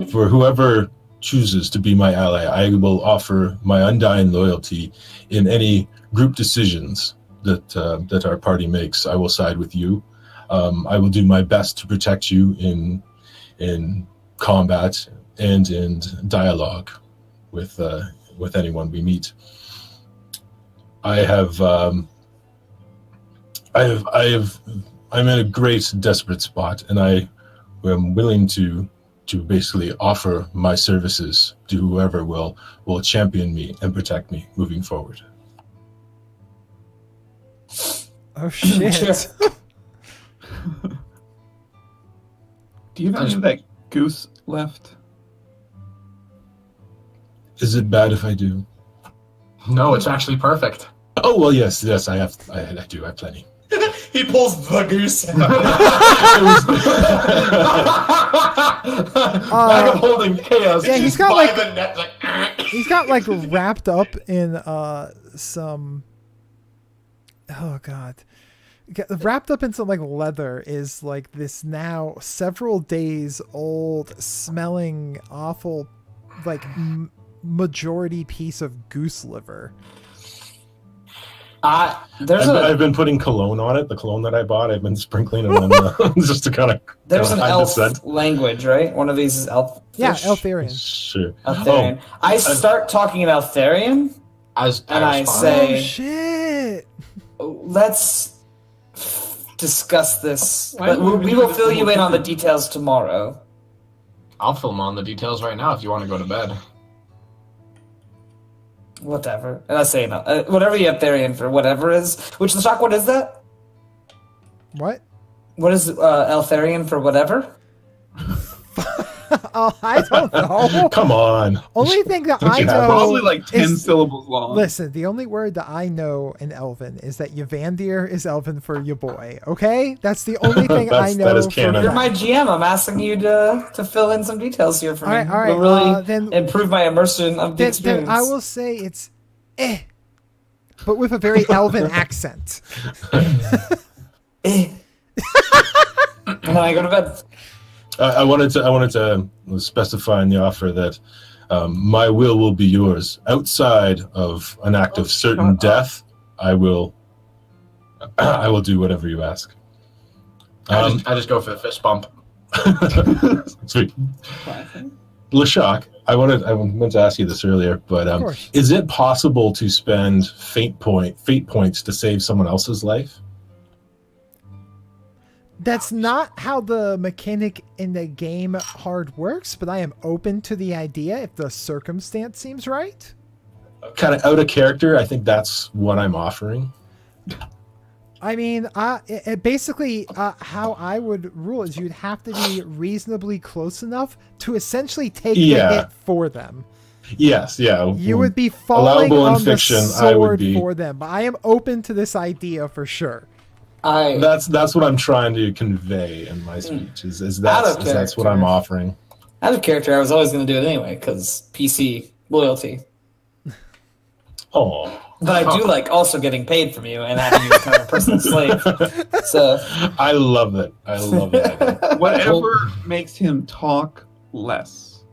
For whoever chooses to be my ally, I will offer my undying loyalty in any group decisions that our party makes. I will side with you. I will do my best to protect you in combat and in dialogue with anyone we meet. I'm in a great desperate spot, and I am willing to basically offer my services to whoever will champion me and protect me moving forward. Oh shit! Sure. Do you have any of that goose left? Is it bad if I do? No, it's actually perfect. Oh well, yes, I have. I do. I have plenty. He pulls the goose out. Bag of holding chaos. Yeah, he's Just got by like the net, like he's got like wrapped up in some. Oh god. Wrapped up in some like leather is like this now several days old smelling awful like majority piece of goose liver. I've been putting cologne on it. The cologne that I bought, I've been sprinkling it on just to kind of. There's an hide the elf scent. language, right? One of these is elf. Yeah, Eltharian. Sure. Eltharian. I start talking in Eltharian, As and I respond. say, Oh shit! let's discuss this. Why But would we we do will this fill when you we're in on the cooking? details tomorrow. I'll film on the details right now if you want to go to bed. Whatever. And I say no. Whatever you have Therian for whatever is. Which the shock, what is that? What? What is Eltharian for whatever? Oh, I don't know. Come on. Only thing that Don't I you have know Probably like 10 is- syllables long. Listen, the only word that I know in Elven is that Yavandir is Elven for your boy. Okay, that's the only thing I know. That is for canon. You're fact. my GM. I'm asking you to fill in some details here for me. All right. It'll really then improve my immersion of the then experience. I will say it's but with a very Elven accent. And then I go to bed. I wanted to specify in the offer that my will be yours. Outside of an act of certain death, I will do whatever you ask. I just go for the fist bump. Sweet. Lashak, I meant to ask you this earlier, but Of course. is it possible to spend fate points to save someone else's life? That's not how the mechanic in the game hard works, but I am open to the idea if the circumstance seems right. Kind of out of character, I think that's what I'm offering. I mean, basically, how I would rule is you'd have to be reasonably close enough to essentially take the hit for them. Yes, yeah. You would be falling Allowable in on fiction, the I would sword be. for them, but I am open to this idea for sure. That's what I'm trying to convey in my speech. Is that's what I'm character. offering. Out of character, I was always going to do it anyway, because PC loyalty. Oh, But I do like also getting paid from you and having you become a personal slave. So I love it. I love it. Whatever makes him talk less.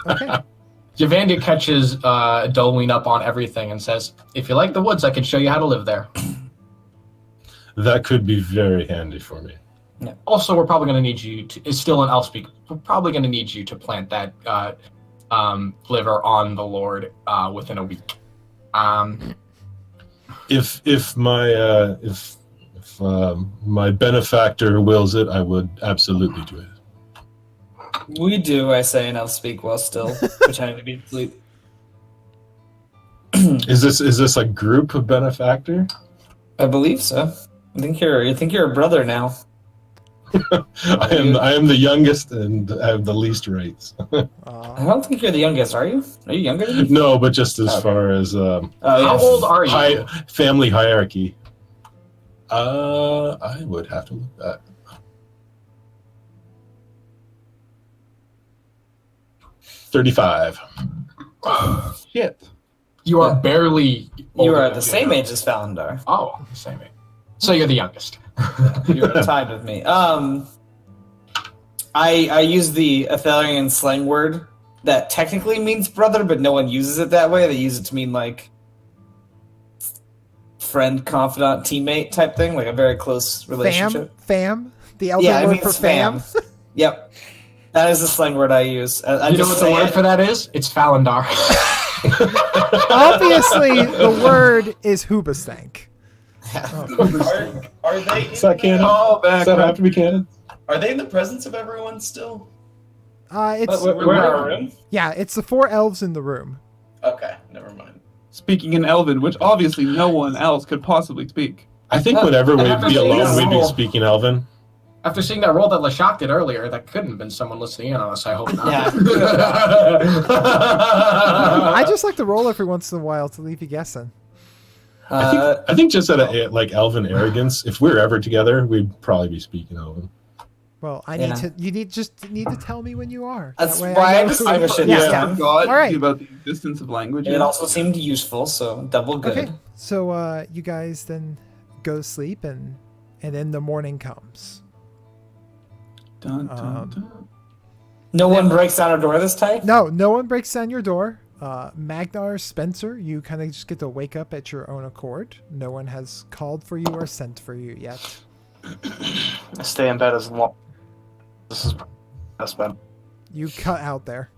Okay. Javandia catches Dolween up on everything and says, "If you like the woods, I can show you how to live there." That could be very handy for me. Also, we're probably going to need you to, it's still in elf speak, we're probably going to need you to plant that liver on the Lord within a week. If my benefactor wills it, I would absolutely do it. we do, I say, and I'll speak while still pretending to be asleep. Is this a group of benefactor? I believe so. I think you're a brother now. I am the youngest and I have the least rights. I don't think you're the youngest, are you? Are you younger than me? No, but just as far as How old are you? family hierarchy. I would have to look at 35. Shit. You are barely You older are than the Jim. same age as Valandar. Oh, the same age. So you're the youngest. You're tied with me. I use the Athelian slang word that technically means brother, but no one uses it that way. They use it to mean like friend, confidant, teammate type thing, like a very close relationship. Fam? The elder Yeah, it word means for fam? Yep. That is the slang word I use. I You know just what the say word it. for that is? It's Falandar. Obviously, the word is Hoobastank. Are they? Is that canon? Oh, back. Does that have to be canon? Are they in the presence of everyone still? It's We're in our room. yeah, it's the 4 elves in the room. Okay, never mind. Speaking in Elven, which obviously no one else could possibly speak. I think whenever we'd haven't be seen alone, that we'd be rule. speaking Elven. After seeing that roll that Lashak did earlier, that couldn't have been someone listening in on us. I hope not. Yeah. I just like to roll every once in a while to leave you guessing. I think just out of like Elven arrogance, if we're ever together, we'd probably be speaking Elven. Well, I Yeah. need to. You need to tell me when you are. That's That way why I know who- distinguish it Yeah. this I time. forgot All right. about the existence of language. It also seemed useful, so double good. Okay, so you guys then go to sleep, and then the morning comes. Dun, dun, dun. No one breaks down our door this time? No one breaks down your door. Magnar, Spencer, you kind of just get to wake up at your own accord. No one has called for you or sent for you yet. I stay in bed as long. This is best bed. You cut out there.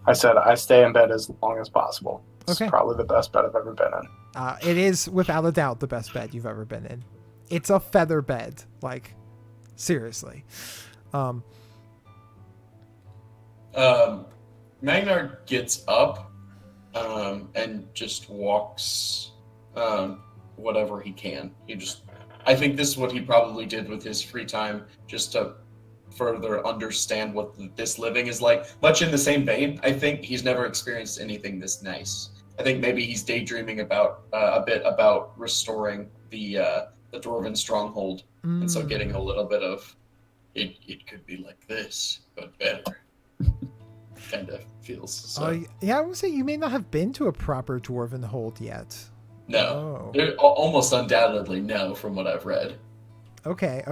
I said I stay in bed as long as possible. It's Okay. probably the best bed I've ever been in. It is without a doubt the best bed you've ever been in. It's a feather bed, like seriously. Magnar gets up and just walks whatever he can. I think this is what he probably did with his free time, just to further understand what this living is like. Much in the same vein, I think he's never experienced anything this nice. I think maybe he's daydreaming about a bit about restoring the Dwarven stronghold, and so getting a little bit of it could be like this, but better. Kind of feels so. Yeah, I would say you may not have been to a proper dwarven hold yet. No, Oh. almost undoubtedly no, from what I've read. Okay.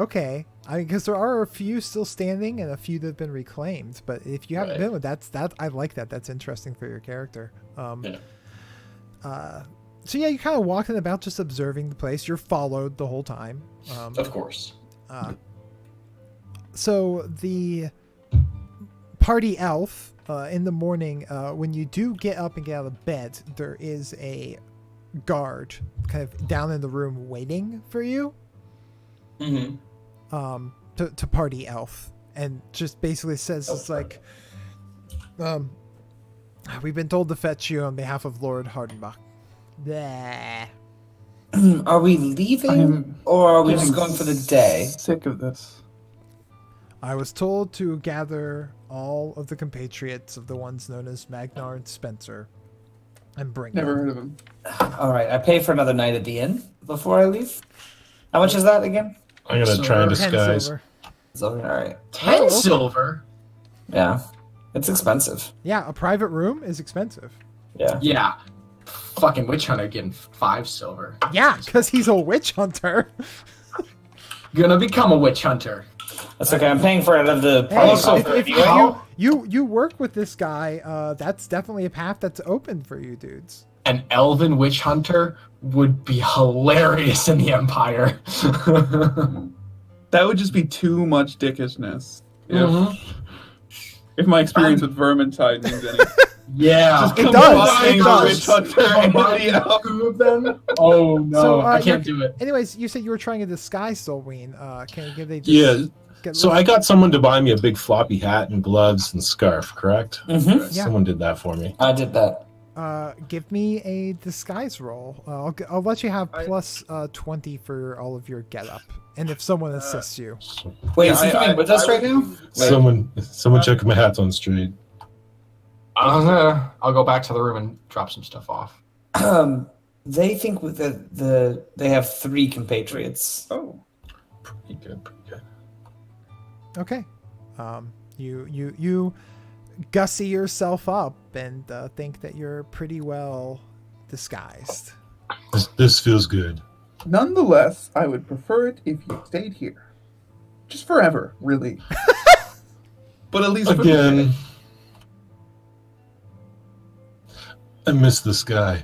I mean, because there are a few still standing and a few that have been reclaimed. But if you haven't Right. been with that, I like that. That's interesting for your character. Yeah. So yeah, you kind of walking about, just observing the place. You're followed the whole time. Of course. So the party elf in the morning, when you do get up and get out of bed, there is a guard kind of down in the room waiting for you. Mm-hmm. To party elf, and just basically says it's like, we've been told to fetch you on behalf of Lord Hardenbach. Bleh. Are we leaving, or are we just going for the day? Sick of this. I was told to gather all of the compatriots of the ones known as Magnar and Spencer and bring Never them. heard of him. All right, I pay for another night at the inn before I leave. How much is that again? I'm gonna try and 10 disguise. silver. So, all right. 10 Oh. silver? Yeah, it's expensive. Yeah, a private room is expensive. Yeah. Yeah. Fucking witch hunter getting 5 silver. Yeah, because he's a witch hunter. Gonna become a witch hunter. That's okay. I'm paying for it out of the Hey, party Also, coffer if anyway. you work with this guy, that's definitely a path that's open for you dudes. An elven witch hunter would be hilarious in the Empire. That would just be too much dickishness. Mhm. If my experience with Vermintide means anything. Yeah. Just It combining does, the it witch hunter and the elf. Two of them? Oh no, So, I can't do it. Anyways, you said you were trying to disguise Solween. They just Yeah. get So I got someone to buy me a big floppy hat and gloves and scarf, correct? Mhm. Yeah. Someone did that for me. I did that. give me a disguise roll. I'll let you have plus 20 for all of your getup, and if someone assists you. Wait, Yeah, is he I- coming with us I right would- now? Someone check my hat's on straight. I'll go back to the room and drop some stuff off. They think with they have 3 compatriots. Oh. Pretty good, pretty good. Okay. You gussy yourself up and think that you're pretty well disguised. This feels good. Nonetheless, I would prefer it if you stayed here. Just forever, really. But at least for Again, I miss this guy.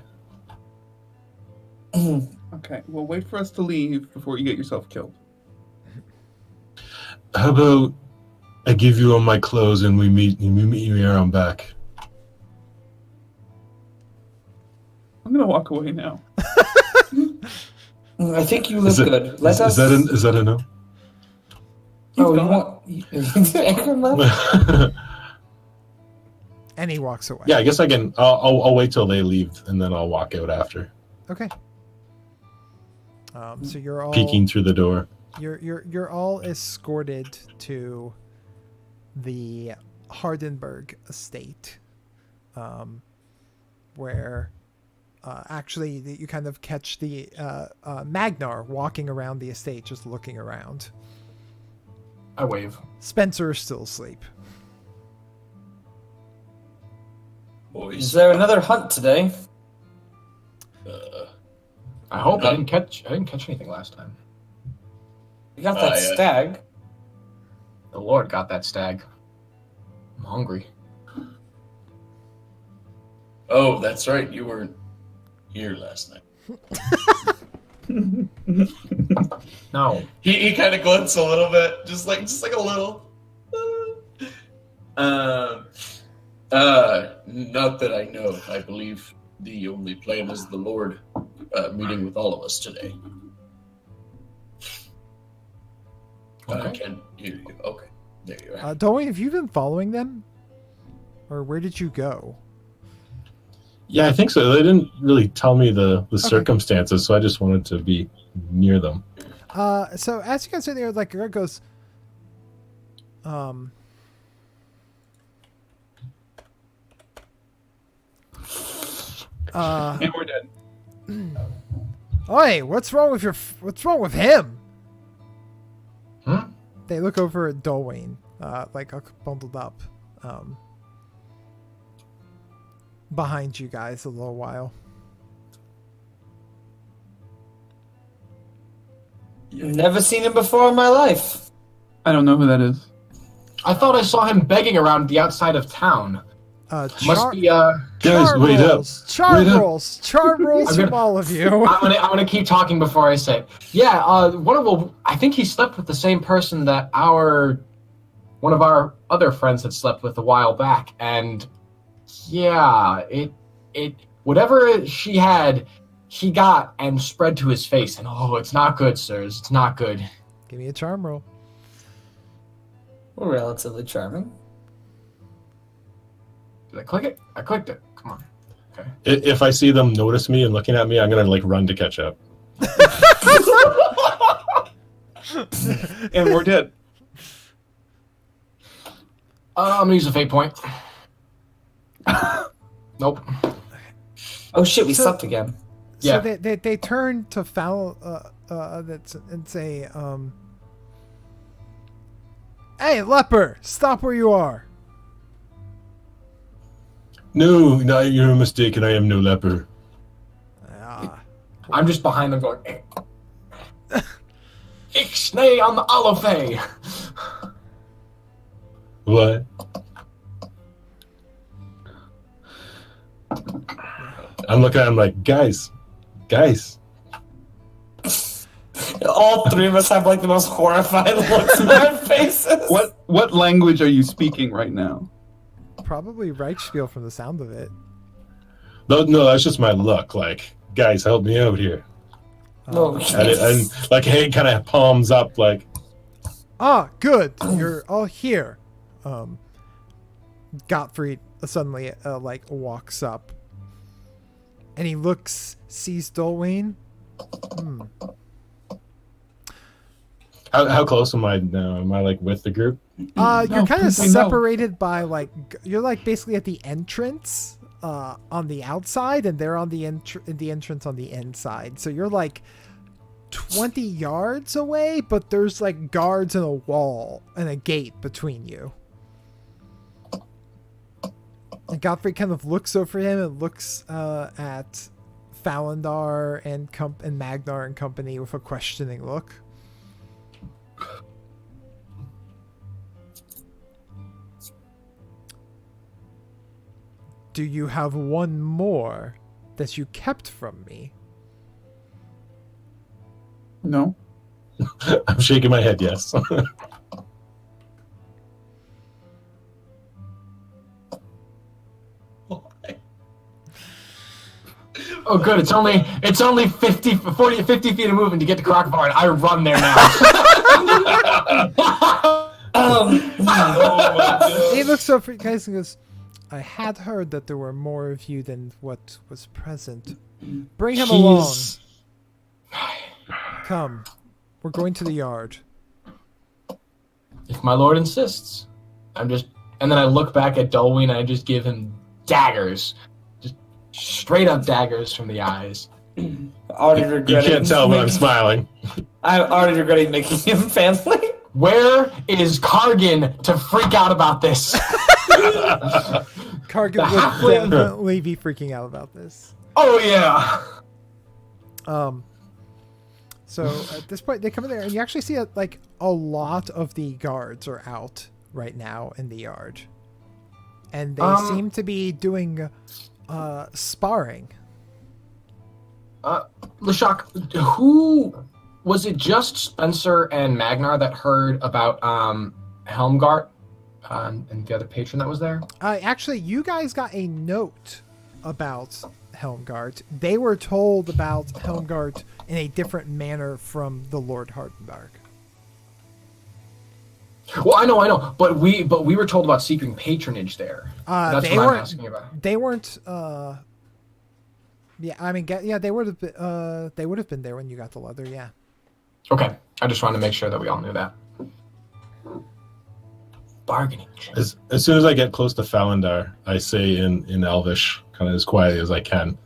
Okay, well, wait for us to leave before you get yourself killed. How about I give you all my clothes and we meet you around back. I'm gonna walk away now. I think you look good. Let us. Is that a no? Oh, you want? Aaron left? And he walks away. Yeah, I guess I can. I'll wait till they leave and then I'll walk out after, Okay. So you're all peeking through the door. You're all escorted to the Hardenberg estate, where actually you kind of catch the Magnar walking around the estate, just looking around. I wave. Spencer is still asleep. Is Boys. there another hunt today? I hope I didn't catch anything last time. You got that Yeah. stag. The Lord got that stag. I'm hungry. Oh, that's right. You weren't here last night. No. He kind of grunts a little bit, just like a little. Not that I know. I believe the only plan is the Lord meeting with all of us today. I Okay. can hear you. Okay, there you are. Dolly, have you been following them? Or where did you go? Yeah, I think so. They didn't really tell me the circumstances, so I just wanted to be near them. So as you guys are there, like Greg goes, And we're dead. "Oi, what's wrong with him?" Hmm? They look over at Dolwyn, like bundled up, behind you guys a little while. Never seen him before in my life. I don't know who that is. I thought I saw him begging around the outside of town. Must be Guys, charm wait up. rolls, charm Wait up. rolls, charm rolls I'm from gonna- all of you. I'm gonna keep talking before I say it. Yeah, I think he slept with the same person that one of our other friends had slept with a while back, and yeah, it whatever she had, he got and spread to his face, and oh, it's not good, sirs. It's not good. Give me a charm roll. We're relatively charming. Did I click it? I clicked it. Come on. If I see them notice me and looking at me, I'm gonna like run to catch up. And we're dead. I'm gonna use a fate point. Nope. Oh shit, we So- slept again. Yeah. So they turn to Foul and say, "Hey, leper, stop where you are." No, you're mistaken. I am no leper. Ah, I'm just behind them going, Ixnay on the Alofe. What? I'm looking at him like, guys. All three of us have like the most horrified looks on our faces. What language are you speaking right now? probably Reichspiel from the sound of it. No, that's just my look. Like, guys, help me out here. Oh, And like, hey, kind of palms up, like, Good. You're all here. Gottfried suddenly like walks up, and he sees Dolwyn. how close am I now? Am I like with the group? You're kind of please say no. separated by like you're like basically at the entrance on the outside, and they're on the entrance on the inside. So you're like 20 yards away, but there's like guards and a wall and a gate between you. And Godfrey kind of looks over him and looks at Falandar and Magnar and company with a questioning look. Do you have one more that you kept from me? No. I'm shaking my head, yes. Oh, good. It's only 50 feet of movement to get to Crockbar, and I run there now. Oh my God. He looks up for you guys and goes, I had heard that there were more of you than what was present. Bring him along. Come. We're going to the yard. If my lord insists. And then I look back at Dulween and I just give him daggers. Just straight up daggers from the eyes. Already You regretting. can't tell, but I'm smiling. I'm already regretting making him family. Where is Kargan to freak out about this? Kargan halfling- would definitely be freaking out about this. Oh, yeah. So at this point, they come in there, and you actually see like a lot of the guards are out right now in the yard, and they seem to be doing sparring. Lashak, who was it? Just Spencer and Magnar that heard about Helmgart and the other patron that was there? Actually, you guys got a note about Helmgart. They were told about Helmgart in a different manner from the Lord Hardenberg. Well, I know, but we were told about seeking patronage there. That's They what I'm weren't. asking about. They weren't. Yeah, I mean, they would have been. They would have been there when you got the leather. Yeah. Okay, I just wanted to make sure that we all knew that. Bargaining chip. As soon as I get close to Falandar, I say in Elvish, kind of as quietly as I can,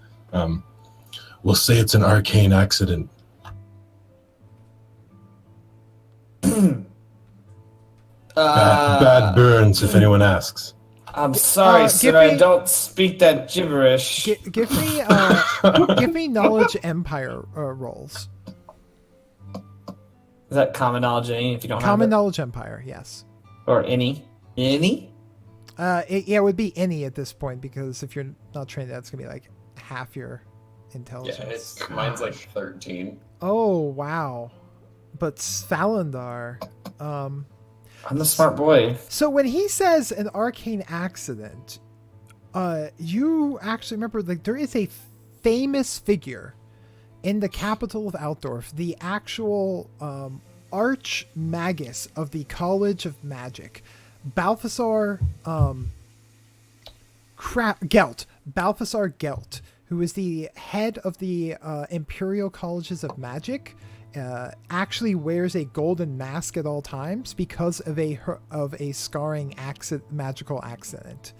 we'll say it's an arcane accident. Bad burns, if anyone asks. I'm sorry, sir. I don't speak that gibberish. Give me knowledge empire rolls. Is that common knowledge any if you don't Common have it? knowledge empire, yes. Or any? Any? It would be any at this point, because if you're not trained, that's gonna be like half your Yeah, intelligence. mine's like 13. Oh wow! But Falandar, I'm the smart boy. so when he says an arcane accident, you actually remember, like, there is a famous figure in the capital of Altdorf, the actual arch magus of the College of Magic, Balthasar Gelt, Balthasar Gelt, who is the head of the Imperial Colleges of Magic, actually wears a golden mask at all times because of a scarring magical accident.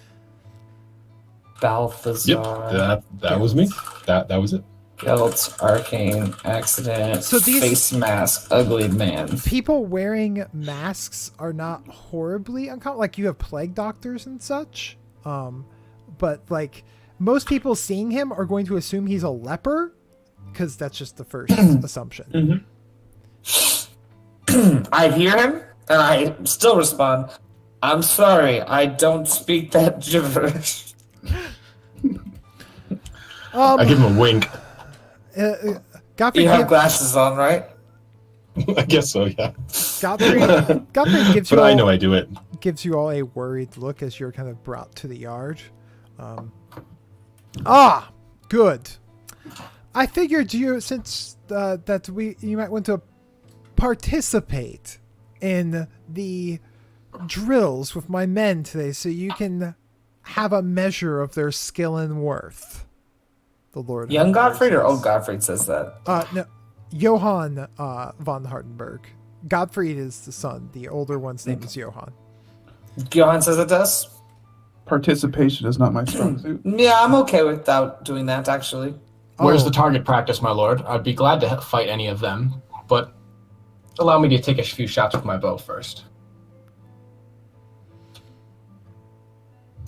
Balthazar. Yep, that was me. That was it. Guilt, arcane, accident, So these- face mask, ugly man. People wearing masks are not horribly uncommon. Like, you have plague doctors and such. But like, most people seeing him are going to assume he's a leper, because that's just the first assumption. I hear him, and I still respond, I'm sorry, I don't speak that gibberish. I give him a wink. Godfrey, You have glasses on, right? I guess so, yeah. Godfrey gives you But all, I know I do it. gives you all a worried look as you're kind of brought to the yard. Good. I figured you, since you might want to participate in the drills with my men today, so you can have a measure of their skill and worth. The Lord. Young Gottfried or says. old Gottfried says that? No, Johann von Hardenberg. Gottfried is the son. The older one's name is Johann. Johan says it does? Participation is not my strong suit. Yeah, I'm okay without doing that, actually. Where's Oh. the target practice, my lord? I'd be glad to fight any of them, but allow me to take a few shots with my bow first.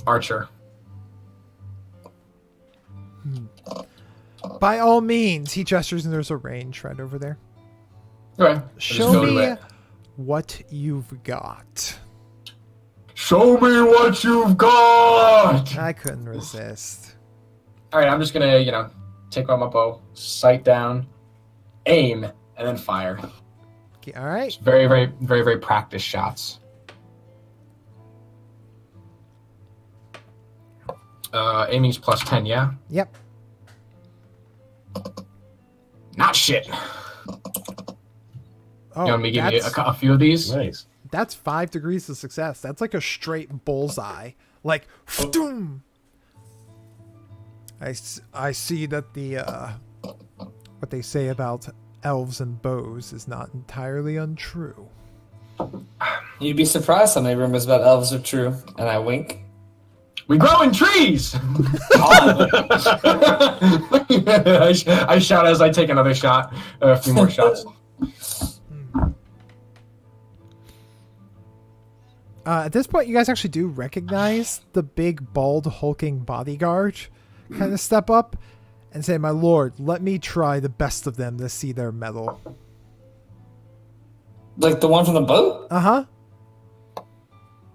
Archer. By all means, he gestures and there's a range right over there. Okay. Show me what you've got. Show me what you've got! I couldn't resist. Alright, I'm just gonna, take out my bow, sight down, aim, and then fire. Okay, all right. It's very, very, very, very practiced shots. Aiming's plus 10, yeah? Yep. shit. Oh, You want me to give you that's, a few of these? Nice. that's 5 degrees of success. That's like a straight bullseye. Like, doom. I see that the what they say about elves and bows is not entirely untrue. You'd be surprised how many rumors about elves are true. And I wink. We grow in trees! I shout as I take another shot. A few more shots. At this point, you guys actually do recognize the big, bald, hulking bodyguard kind of step up and say, "My lord, let me try the best of them to see their mettle." Like the one from the boat? Uh-huh.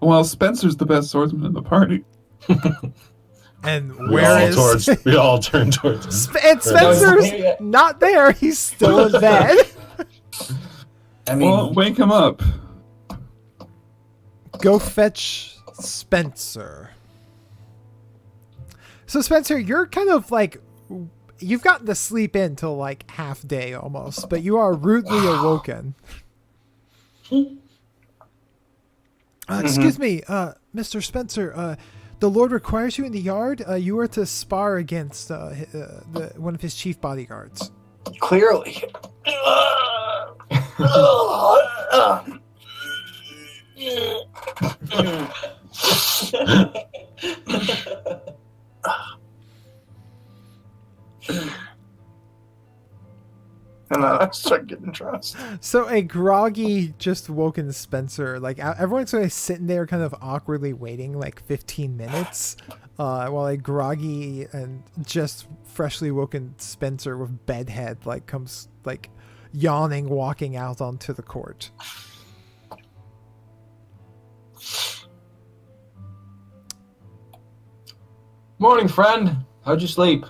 Well, Spencer's the best swordsman in the party. And We where is... we all turn towards him. And Spencer's Yeah. not there. He's still in bed. I mean, Well, wake him up. Go fetch Spencer. So Spencer, you're kind of like, you've gotten to sleep in till like half day almost, but you are rudely awoken. Excuse me, Mr. Spencer, the Lord requires you in the yard. You are to spar against one of his chief bodyguards. Clearly. And then I start getting dressed. So a groggy, just woken Spencer, like everyone's sort of sitting there kind of awkwardly waiting like 15 minutes while a groggy and just freshly woken Spencer with bedhead like comes like yawning, walking out onto the court. Morning, friend. How'd you sleep?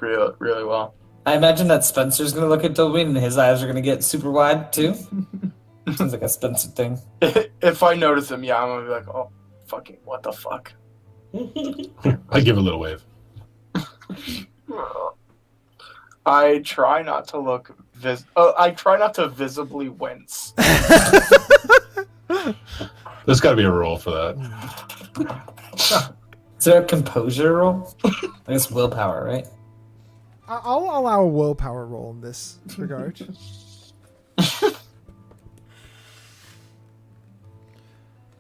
Really, really well. I imagine that Spencer's gonna look at Dolwyn and his eyes are gonna get super wide too. Sounds like a Spencer thing. If I notice him, yeah, I'm gonna be like, oh, fucking, what the fuck? I give a little wave. I try not to look I try not to visibly wince. There's got to be a roll for that. Is there a composure roll? I guess willpower, right? I'll allow a willpower roll in this regard.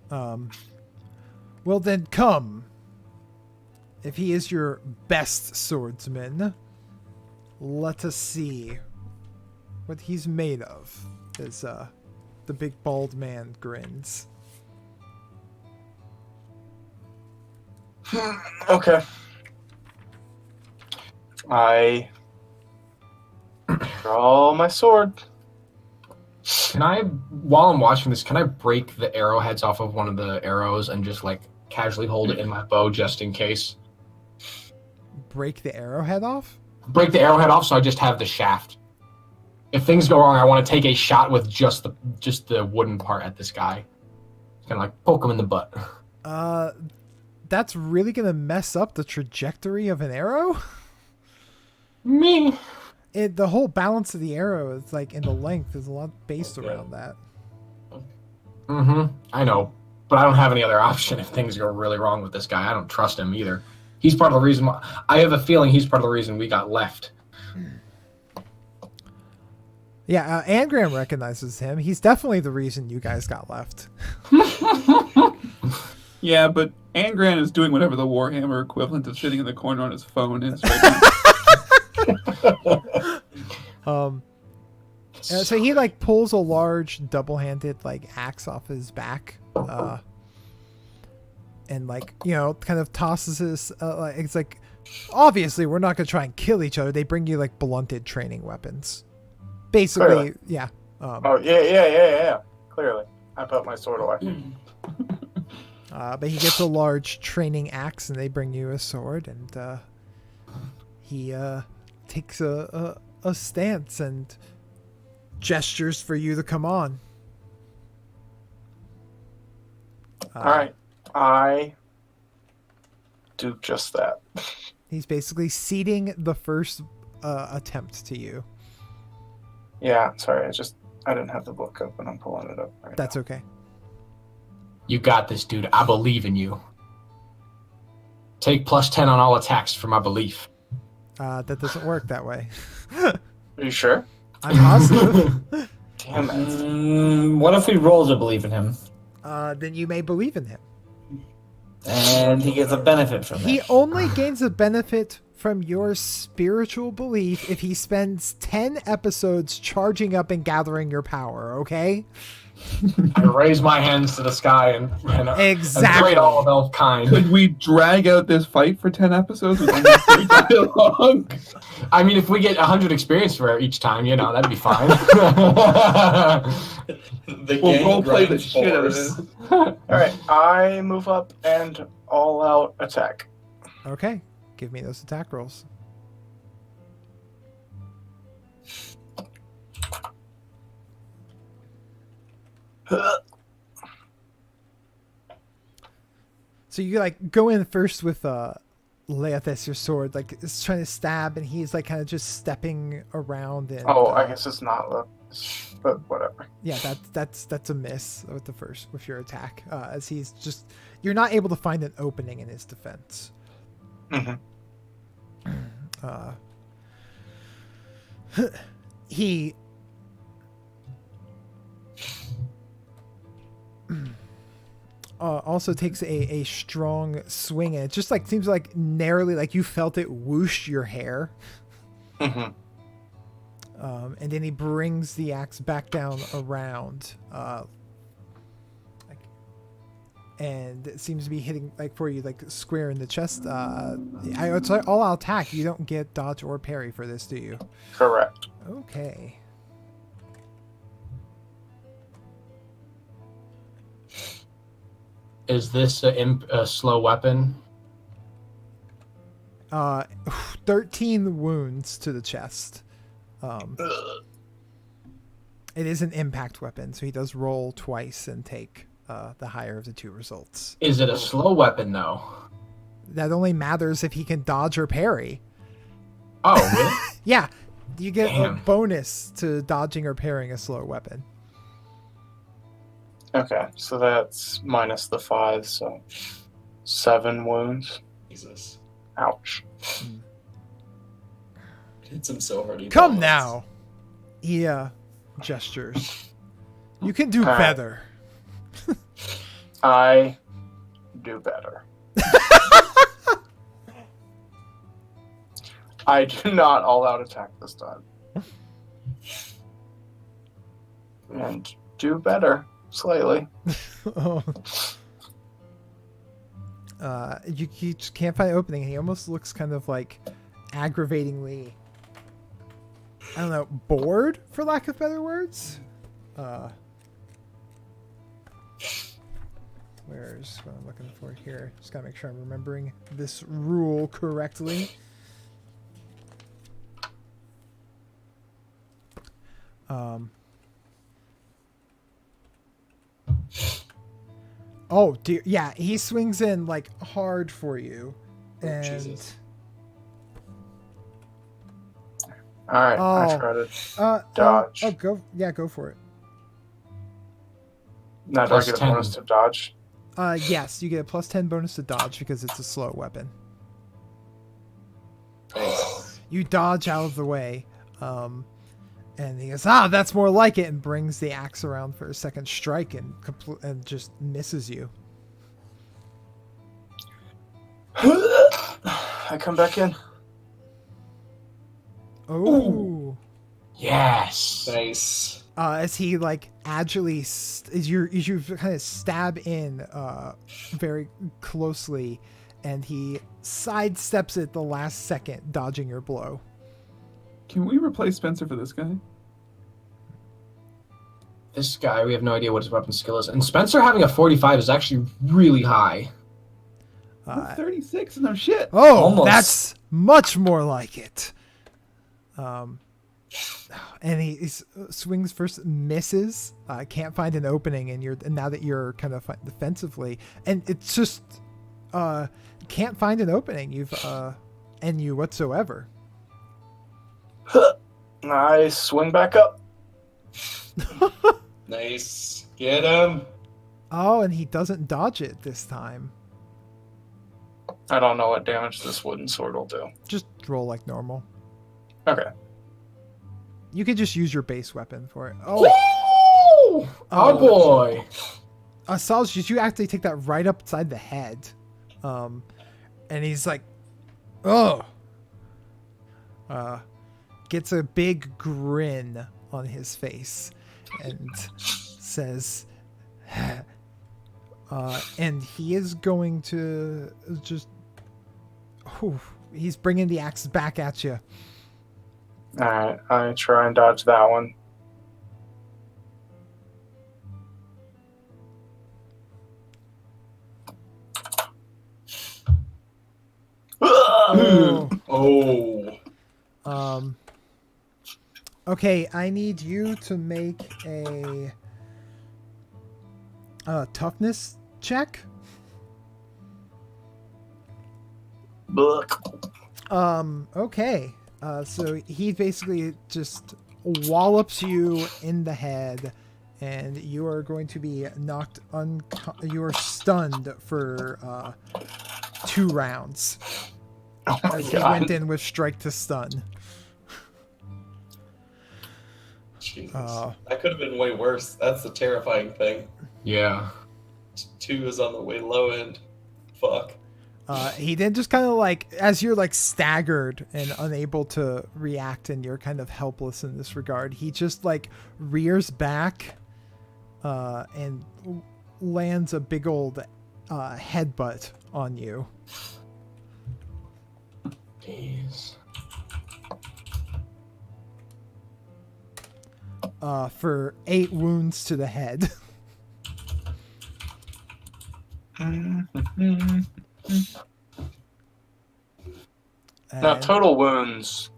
Well then come. If he is your best swordsman, let us see what he's made of. As the big bald man grins. Okay. I draw my sword. Can I, while I'm watching this, can I break the arrowheads off of one of the arrows and just like casually hold it in my bow just in case? Break the arrowhead off? Break the arrowhead off so I just have the shaft. If things go wrong, I want to take a shot with just the wooden part at this guy. Kind of like poke him in the butt. That's really gonna mess up the trajectory of an arrow? Me. The whole balance of the arrow is like in the length is a lot based around that. Mm-hmm. I know. But I don't have any other option if things go really wrong with this guy. I don't trust him either. He's part of the reason why, I have a feeling he's part of the reason we got left. Yeah, Angram recognizes him. He's definitely the reason you guys got left. Yeah, but Angran is doing whatever the Warhammer equivalent of sitting in the corner on his phone is right now. So he like pulls a large double-handed like axe off his back, and like kind of tosses his. It's like obviously we're not gonna try and kill each other. They bring you like blunted training weapons, basically. Clearly. Yeah. Oh yeah. Clearly, I put my sword away. But he gets a large training axe, and they bring you a sword, and he takes a stance and gestures for you to come on. All right, I do just that. He's basically seating the first attempt to you. Yeah, sorry, I didn't have the book open. I'm pulling it up right That's okay. You got this, dude. I believe in you. Take +10 on all attacks for my belief. That doesn't work that way. now. Are you sure? I'm positive. Damn it. What if we roll to believe in him? Then you may believe in him. And he gets a benefit from He it. only gains a benefit from your spiritual belief if he spends 10 episodes charging up and gathering your power, okay? I raise my hands to the sky and Exactly. great all of elf kind. Could we drag out this fight for 10 episodes? With only 3 dialogue? I mean, if we get 100 experience for each time, that'd be fine. The We'll gang roleplay the grinds shit out of force. this. Alright, I move up and all out attack. Okay. Give me those attack rolls. So you like go in first with Leathis, your sword, like it's trying to stab, and he's like kind of just stepping around. And Oh, I guess it's not but whatever. yeah, that's a miss with your attack, as he's just you're not able to find an opening in his defense. Mm-hmm. He also takes a strong swing, and it just like seems like narrowly, like you felt it whoosh your hair. Mm-hmm. And then he brings the axe back down around, and it seems to be hitting like for you, like square in the chest. It's like all out attack. You don't get dodge or parry for this, do you? Correct. Okay. Is this a slow weapon? 13 wounds to the chest. It is an impact weapon, so he does roll twice and take the higher of the two results. Is it a slow weapon, though? That only matters if he can dodge or parry. Oh, really? Yeah, you get a Damn. bonus to dodging or parrying a slow weapon. Okay, so that's minus the 5, so 7 wounds. Jesus. Ouch. Hits him so hard. He Come falls. now. He gestures. You can do All right. better. I do better. I do not all out attack this time. And do better. Slightly. Oh. You just can't find an opening. He almost looks kind of like aggravatingly, I don't know, bored, for lack of better words. Where's what I'm looking for here? Just gotta make sure I'm remembering this rule correctly. Oh dear, yeah, he swings in like hard for you, and Jesus. Alright, I Oh. try to dodge. dodge. Go for it. Now do I Plus get a 10. bonus to dodge? Yes, you get a +10 bonus to dodge because it's a slow weapon. Thanks. You dodge out of the way, and he goes, that's more like it, and brings the axe around for a second strike and and just misses you. I come back in. Oh. Yes. Nice. As he like agilely as you kind of stab in very closely, and he sidesteps it the last second, dodging your blow. Can we replace Spencer for this guy? This guy, we have no idea what his weapon skill is. And Spencer having a 45 is actually really high. I'm 36 and I'm shit. Oh, Almost. that's much more like it. And he swings first, misses, can't find an opening, and now that you're kind of defensively, and it's just can't find an opening. You've and you whatsoever. I swing back up. Nice. Get him. Oh, and he doesn't dodge it this time. I don't know what damage this wooden sword will do. Just roll like normal. Okay. You could just use your base weapon for it. Oh, Woo! Oh boy. Saljus, you actually take that right upside the head. And he's like, oh. Gets a big grin on his face and says, and he is going to just, he's bringing the axe back at you. Alright, I try and dodge that one. Oh. Oh. Okay, I need you to make a toughness check. Look. Okay. So he basically just wallops you in the head, and you are going to be knocked you are stunned for 2 rounds. Oh my As he god. went in with strike to stun. Jesus. Uh, That could have been way worse. That's the terrifying thing. Yeah. 2 is on the way low end. Fuck. He then just kind of like, as you're like staggered and unable to react and you're kind of helpless in this regard, he just like rears back and lands a big old headbutt on you. Jeez. For 8 wounds to the head. Now, And- total wounds.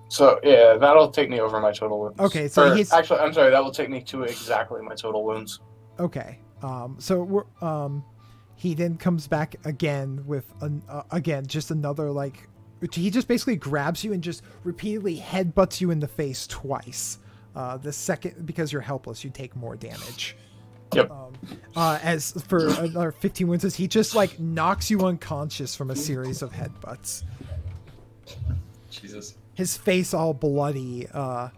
So, yeah, that'll take me over my total wounds. Okay, so Or, he's- Actually, I'm sorry, that will take me to exactly my total wounds. Okay. So we're, he then comes back again with again just another like, he just basically grabs you and just repeatedly headbutts you in the face twice. The second, because you're helpless, you take more damage. Yep. As for another 15 wounds, he just like knocks you unconscious from a series of headbutts. Jesus. His face all bloody. I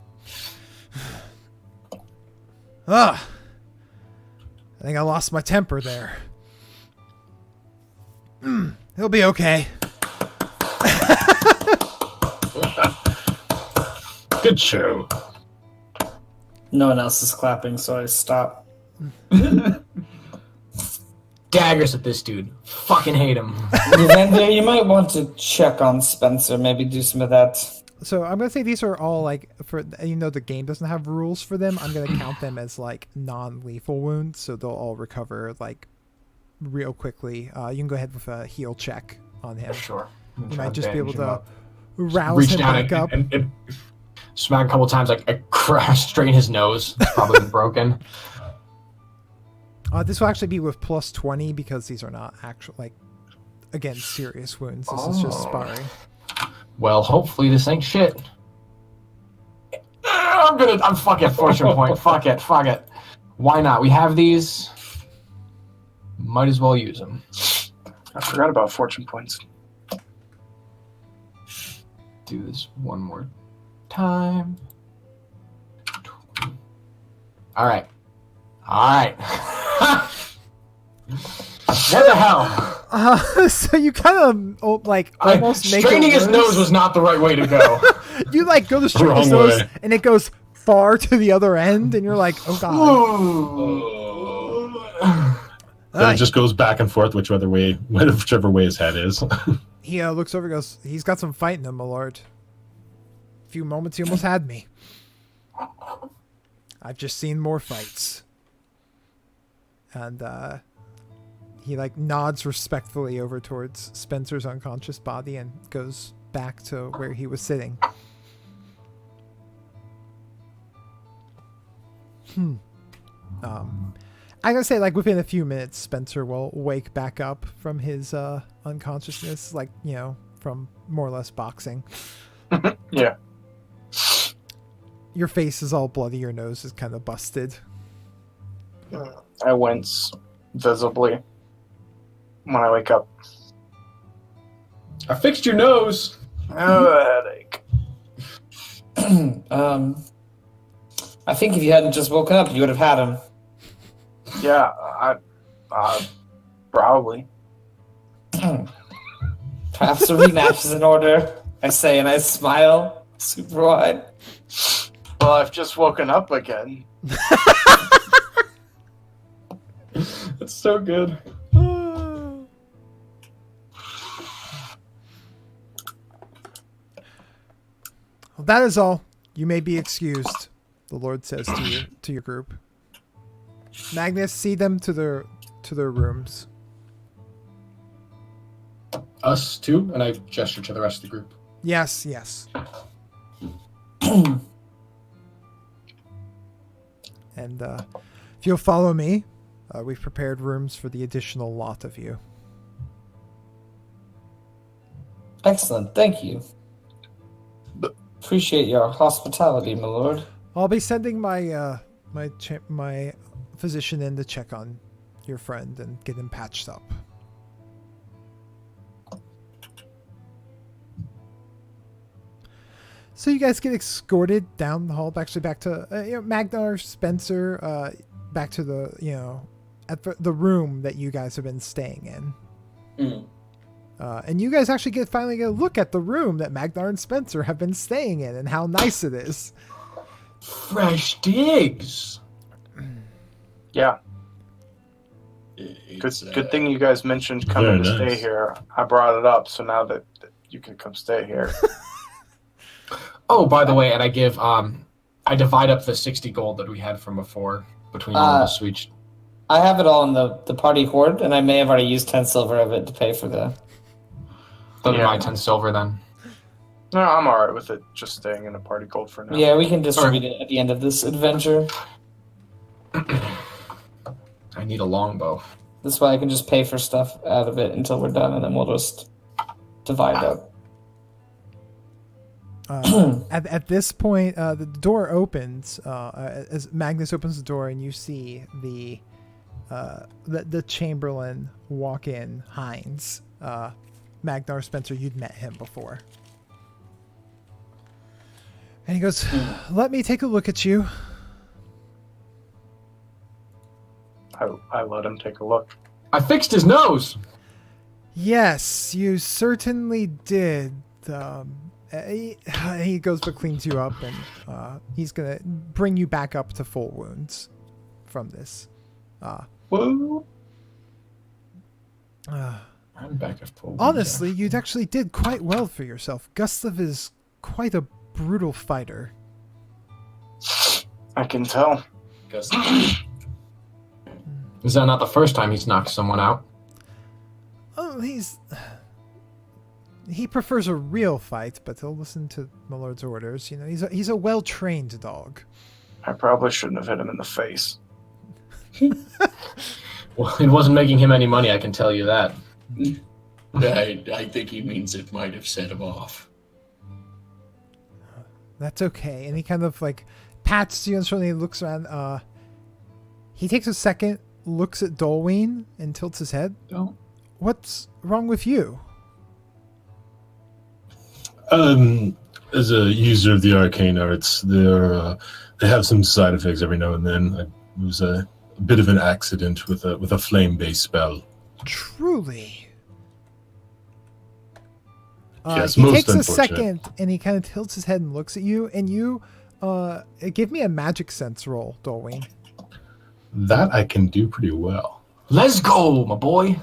think I lost my temper there. He'll be okay. Good show. No one else is clapping, so I stop. Daggers at this dude. Fucking hate him. Evander, you might want to check on Spencer. Maybe do some of that. So I'm gonna say these are all like, for the game doesn't have rules for them. I'm gonna count them as like non-lethal wounds, so they'll all recover like real quickly. You can go ahead with a heal check on him. Sure. You might just be able Bandage him to up. rouse Reach him down back up. and smack a couple times, like I crash straight in his nose. It's probably broken. This will actually be with plus 20 because these are not actual, like, again, serious wounds. This is just Oh. sparring. Well, hopefully this ain't shit. I'm fucking fortune point. Fuck it. Why not? We have these. Might as well use them. I forgot about fortune points. Do this one more time. All right. What the hell? So you kind of, like, almost make Straining it his worse. nose was not the right way to go. You, like, go to straighten his Wrong nose, way. and it goes far to the other end, and you're like, oh, God. Oh. Then it just goes back and forth whichever way his head is. He looks over and goes, he's got some fight in him, my lord. A few moments, he almost had me. I've just seen more fights. And he like nods respectfully over towards Spencer's unconscious body and goes back to where he was sitting. I gotta say, like, within a few minutes, Spencer will wake back up from his unconsciousness, like, from more or less boxing. Yeah. Your face is all bloody. Your nose is kind of busted. I wince visibly when I wake up. I fixed your nose. Oh, headache. I think if you hadn't just woken up, you would have had him. Yeah, I probably. Perhaps a rematch is in order, I say, and I smile super wide. Well, I've just woken up again. That's so good. Well, that is all. You may be excused, the Lord says to your group. Magnus, see them to their rooms. Us too, and I gesture to the rest of the group. Yes, yes. And if you'll follow me, we've prepared rooms for the additional lot of you. Excellent, thank you. Appreciate your hospitality, my lord. I'll be sending my my physician in to check on your friend and get him patched up. So you guys get escorted down the hall, actually back to Magnar, Spencer, back to the at the room that you guys have been staying in. And you guys actually finally get a look at the room that Magnar and Spencer have been staying in and how nice it is. Fresh digs. Yeah. Good thing you guys mentioned coming to stay here. I brought it up, so now that you can come stay here. Oh, by the way, and I give I divide up the 60 gold that we had from before between all the suites. I have it all in the party hoard, and I may have already used 10 silver of it to pay for the... That'll be my 10 silver then. No, I'm alright with it, just staying in a party gold for now. Yeah, we can distribute it at the end of this adventure. I need a longbow. This way I can just pay for stuff out of it until we're done, and then we'll just divide up. At this point, the door opens as Magnus opens the door, and you see the Chamberlain walk in. Heinz, Magnar Spencer, you'd met him before, and he goes, "Let me take a look at you." I let him take a look. I fixed his nose. Yes, you certainly did. He goes but cleans you up, and he's gonna bring you back up to full wounds from this. Whoa. I'm back at full. Honestly, you actually did quite well for yourself. Gustav is quite a brutal fighter. I can tell. Is that not the first time he's knocked someone out? Oh, he prefers a real fight, but he'll listen to my lord's orders. He's a well-trained dog. I probably shouldn't have hit him in the face. Well, it wasn't making him any money, I can tell you that. I think he means it might have set him off. That's okay. And he kind of pats you and suddenly looks around. He takes a second, looks at Dolwyn, and tilts his head. Don't. What's wrong with you? As a user of the arcane arts, they have some side effects every now and then. It was a bit of an accident with a flame-based spell. Truly. Yes, he most takes a unfortunate. second and he kind of tilts his head and looks at you, and you give me a magic sense roll, Dolwyn. That I can do pretty well. Let's go, my boy.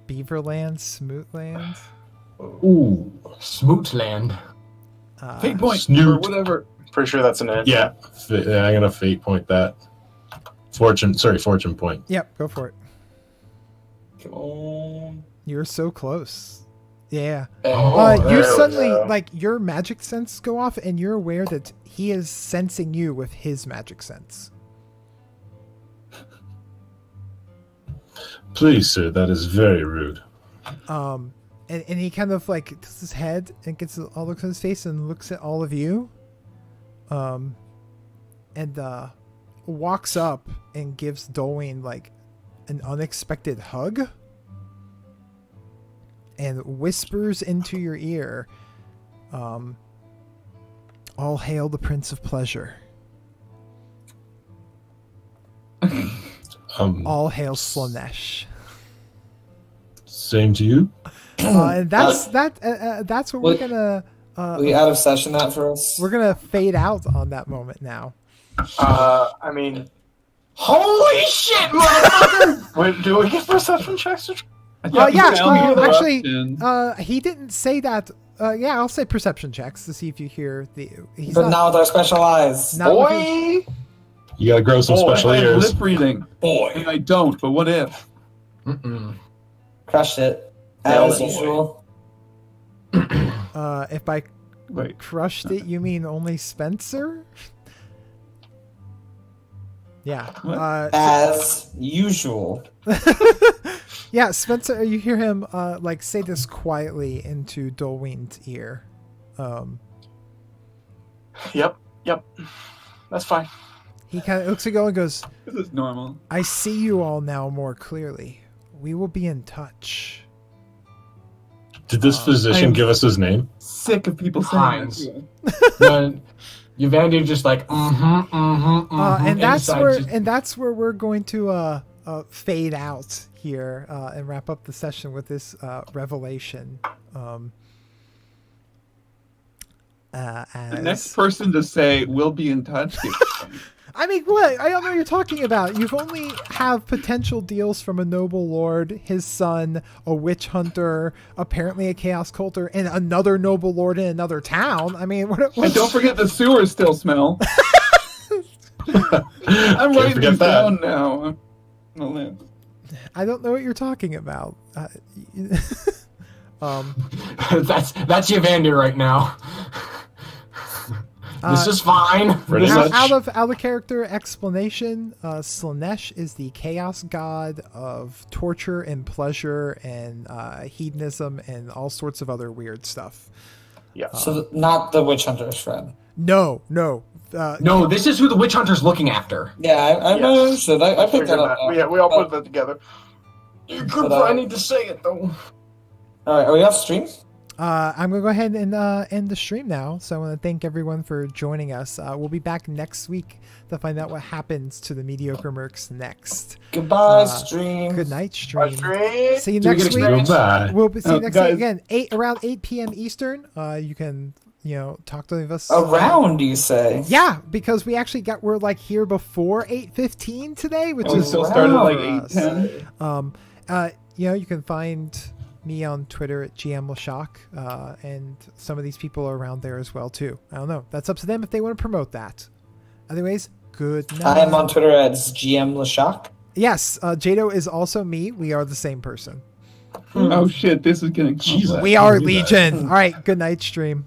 Beaverland, Smootland. Ooh. Smootland. Fate point. Or Snoot. whatever. Pretty sure that's an it. Yeah, I'm going to fate point that. Fortune point. Yep, go for it. Come on. You're so close. Yeah. Oh, You there we suddenly, go. your magic sense go off, and you're aware that he is sensing you with his magic sense. Please, sir, that is very rude. and he kind of like tilts his head and gets all looks on his face and looks at all of you. And walks up and gives Dolwyn like an unexpected hug and whispers into your ear, all hail the Prince of Pleasure. All hail Slanesh. Same to you. And that's what we're gonna. we out of session that for us? We're gonna fade out on that moment now. I mean, holy shit, motherfucker! Wait, do we get perception checks? He didn't say that. I'll say perception checks to see if you hear the. But not with our special eyes. Boy! You gotta grow some special I have ears. lip reading. Boy. And I don't, but what if? Crushed it. Hell As boy. usual. If by Wait. crushed it, you mean only Spencer? Yeah. What? As usual. Yeah, Spencer, you hear him like say this quietly into Dolwyn's ear. Yep. That's fine. He kind of looks at you and goes, This is normal. I see you all now more clearly. We will be in touch. Did this physician give us his name? Sick of people saying Heinz. that. Evander just like, And that's inside where just- that's where we're going to fade out here and wrap up the session with this revelation. The As next person to say we'll be in touch. I mean, what? I don't know what you're talking about. You've only have potential deals from a noble lord, his son, a witch hunter, apparently a chaos culter, and another noble lord in another town. I mean, what? And don't forget the sewers still smell. I'm Can't writing forget these that. down now. I'm gonna live. I don't know what you're talking about. that's Evander right now. This is fine. Pretty This is- much. Out of character explanation, Slanesh is the chaos god of torture and pleasure and hedonism and all sorts of other weird stuff. Yeah. So not the witch hunter's friend. No. No, this is who the witch hunter's looking after. Yeah, I Yes. understood. I picked Figured that up. that. We all put that together. I need to say it though. All right, are we off stream? I'm going to go ahead and end the stream now. So I want to thank everyone for joining us. We'll be back next week to find out what happens to the Mediocre Mercs next. Goodbye, stream. Good night, stream. Stream. See you Do we next get week. experience? Goodbye. We'll see you next week guys. again, around 8 p.m. Eastern. You can, talk to any of us. Around, you say? Yeah, because we're like here before 8:15 today, which Oh, we is still started at like for us. 8:10. You can find me on Twitter at GMLashock, and some of these people are around there as well too. I don't know. That's up to them if they want to promote that. Anyways, good night. I am on Twitter as GM Lashock. Yes, Jado is also me. We are the same person. Oh shit, this is getting Jesus. complex. We are do that. Legion. All right, good night, stream.